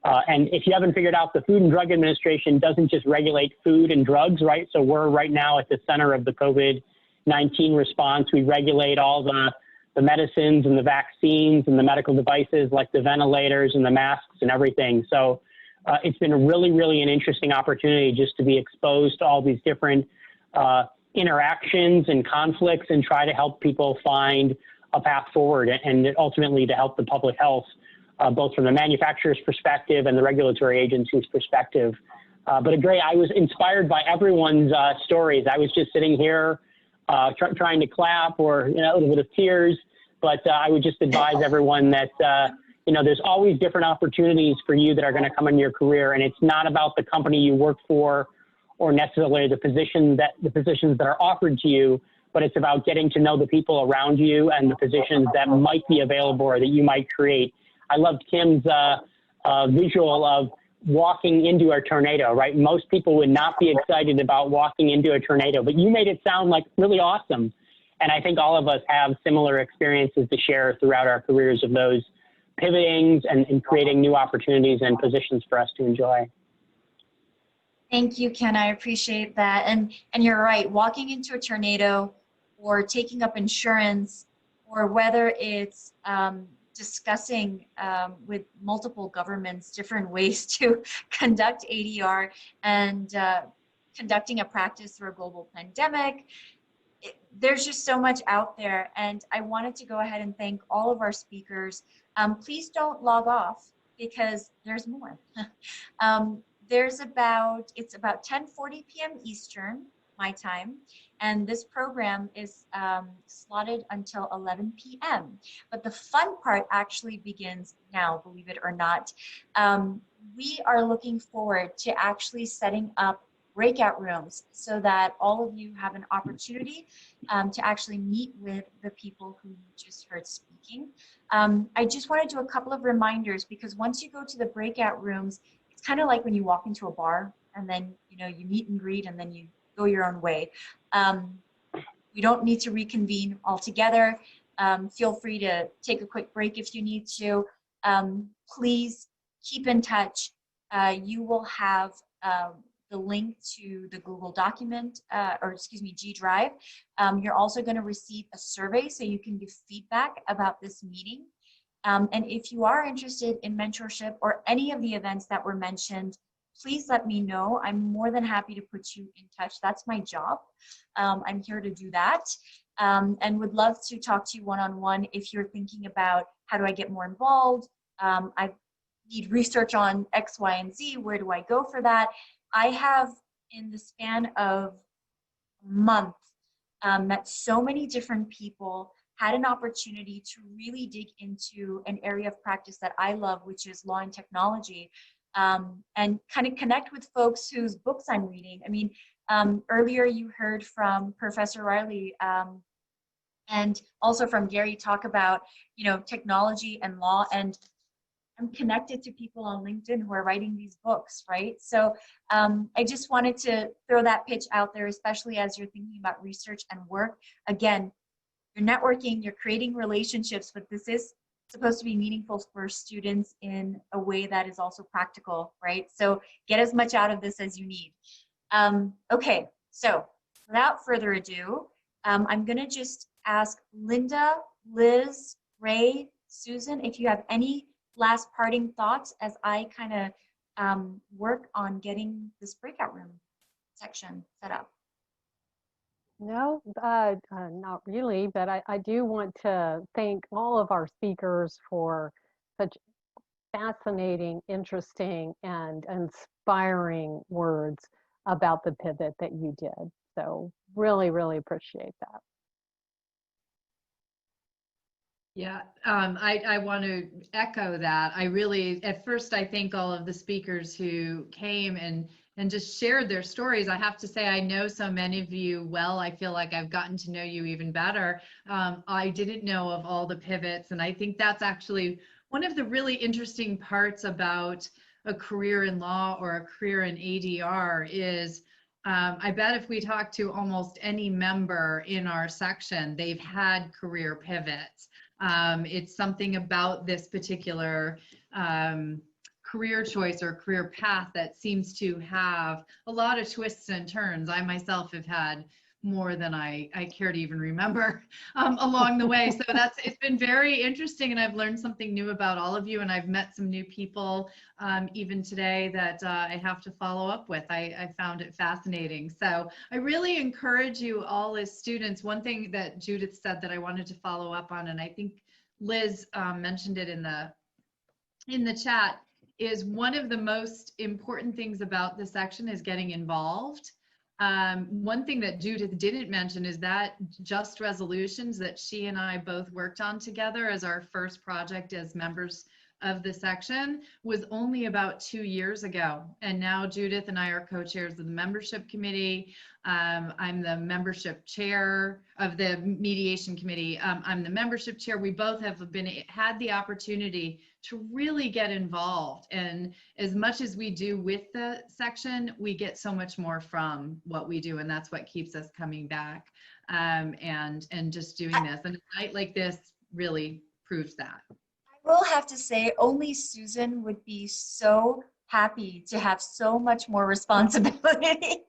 And if you haven't figured out, the Food and Drug Administration doesn't just regulate food and drugs, right? So we're right now at the center of the COVID-19 response. We regulate all the medicines and the vaccines and the medical devices like the ventilators and the masks and everything. So it's been really, really an interesting opportunity just to be exposed to all these different interactions and conflicts and try to help people find a path forward and ultimately to help the public health, both from the manufacturer's perspective and the regulatory agency's perspective. I was inspired by everyone's stories. I was just sitting here trying to clap or a little bit of tears, but I would just advise everyone that there's always different opportunities for you that are going to come in your career, and it's not about the company you work for or necessarily the positions that are offered to you, but it's about getting to know the people around you and the positions that might be available or that you might create. I loved Kim's visual of walking into a tornado, right? Most people would not be excited about walking into a tornado, but you made it sound like really awesome. And I think all of us have similar experiences to share throughout our careers of those pivotings and creating new opportunities and positions for us to enjoy. Thank you, Ken. I appreciate that. And you're right, walking into a tornado or taking up insurance, or whether it's discussing with multiple governments different ways to conduct ADR and conducting a practice through a global pandemic. There's just so much out there, and I wanted to go ahead and thank all of our speakers. Please don't log off because there's more. It's about 10:40 p.m. Eastern, my time, and this program is slotted until 11 p.m. But the fun part actually begins now, believe it or not. We are looking forward to actually setting up breakout rooms so that all of you have an opportunity to actually meet with the people who you just heard speaking. I just want to do a couple of reminders, because once you go to the breakout rooms, it's kind of like when you walk into a bar and then you meet and greet and then you go your own way. You don't need to reconvene all together. Feel free to take a quick break if you need to. Please keep in touch. You will have the link to the Google document, G Drive. You're also going to receive a survey so you can give feedback about this meeting. And if you are interested in mentorship or any of the events that were mentioned, please let me know. I'm more than happy to put you in touch. That's my job. I'm here to do that. And would love to talk to you one-on-one if you're thinking about how do I get more involved? I need research on X, Y, and Z. Where do I go for that? I have, in the span of a month, met so many different people, had an opportunity to really dig into an area of practice that I love, which is law and technology, and kind of connect with folks whose books I'm reading. I mean, earlier you heard from Professor Reilly and also from Gary talk about, technology and law, and I'm connected to people on LinkedIn who are writing these books, right? So I just wanted to throw that pitch out there, especially as you're thinking about research and work. Again, you're networking, you're creating relationships, but this is supposed to be meaningful for students in a way that is also practical, right? So get as much out of this as you need. Okay, so without further ado, I'm gonna just ask Linda, Liz, Ray, Susan, if you have any last parting thoughts as I kind of work on getting this breakout room section set up. No, not really, but I do want to thank all of our speakers for such fascinating, interesting, and inspiring words about the pivot that you did. So really, really appreciate that. Yeah, I want to echo that. At first, I thank all of the speakers who came and just shared their stories. I have to say, I know so many of you well. I feel like I've gotten to know you even better. I didn't know of all the pivots, and I think that's actually one of the really interesting parts about a career in law or a career in ADR is I bet if we talk to almost any member in our section, they've had career pivots. It's something about this particular career choice or career path that seems to have a lot of twists and turns. I myself have had more than I care to even remember along the way. So it's been very interesting, and I've learned something new about all of you, and I've met some new people even today that I have to follow up with. I found it fascinating. So I really encourage you all as students. One thing that Judith said that I wanted to follow up on, and I think Liz mentioned it in the chat, is one of the most important things about this section is getting involved. One thing that Judith didn't mention is that Just Resolutions that she and I both worked on together as our first project as members of the section was only about 2 years ago. And now Judith and I are co-chairs of the membership committee. I'm the membership chair of the mediation committee. I'm the membership chair. We both have had the opportunity to really get involved. And as much as we do with the section, we get so much more from what we do. And that's what keeps us coming back and just doing this. And a night like this really proves that. I will have to say, only Susan would be so happy to have so much more responsibility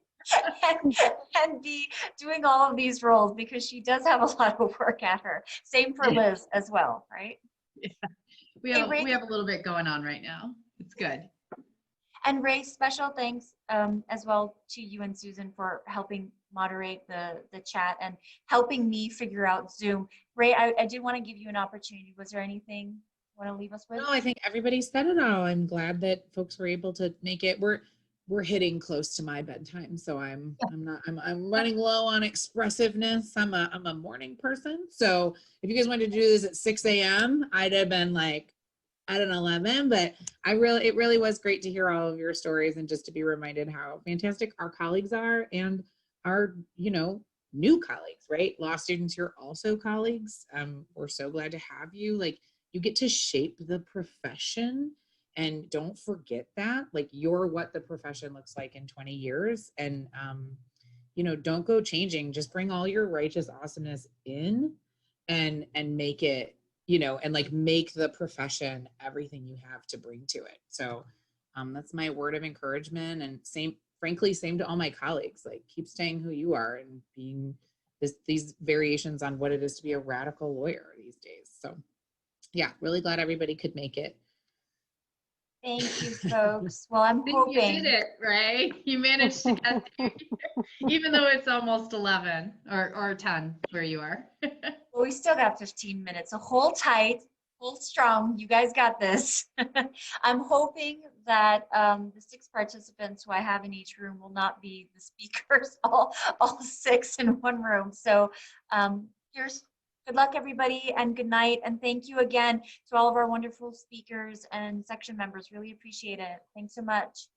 and be doing all of these roles, because she does have a lot of work at her. Same for Liz as well, right? Yeah. We have a little bit going on right now. It's good. And Ray, special thanks as well to you and Susan for helping moderate the chat and helping me figure out Zoom. Ray, I did want to give you an opportunity. Was there anything you want to leave us with? No, I think everybody said it all. I'm glad that folks were able to make it. We're hitting close to my bedtime, so I'm running low on expressiveness. I'm a morning person, so if you guys wanted to do this at 6 a.m., I'd have been like at an 11. But it really was great to hear all of your stories and just to be reminded how fantastic our colleagues are and our new colleagues, right? Law students, you're also colleagues. We're so glad to have you. Like, you get to shape the profession. And don't forget that, like, you're what the profession looks like in 20 years. And, don't go changing. Just bring all your righteous awesomeness in and make it, and like make the profession everything you have to bring to it. So that's my word of encouragement. And frankly, same to all my colleagues, like, keep staying who you are and being these variations on what it is to be a radical lawyer these days. So yeah, really glad everybody could make it. Thank you, folks. Well, I'm hoping you did it, right? You managed to get there, even though it's almost 11 or 10 where you are. Well, we still got 15 minutes, so hold tight, hold strong. You guys got this. I'm hoping that the 6 participants who I have in each room will not be the speakers, all 6 in one room. So here's good luck, everybody, and good night. And thank you again to all of our wonderful speakers and section members. Really appreciate it. Thanks so much.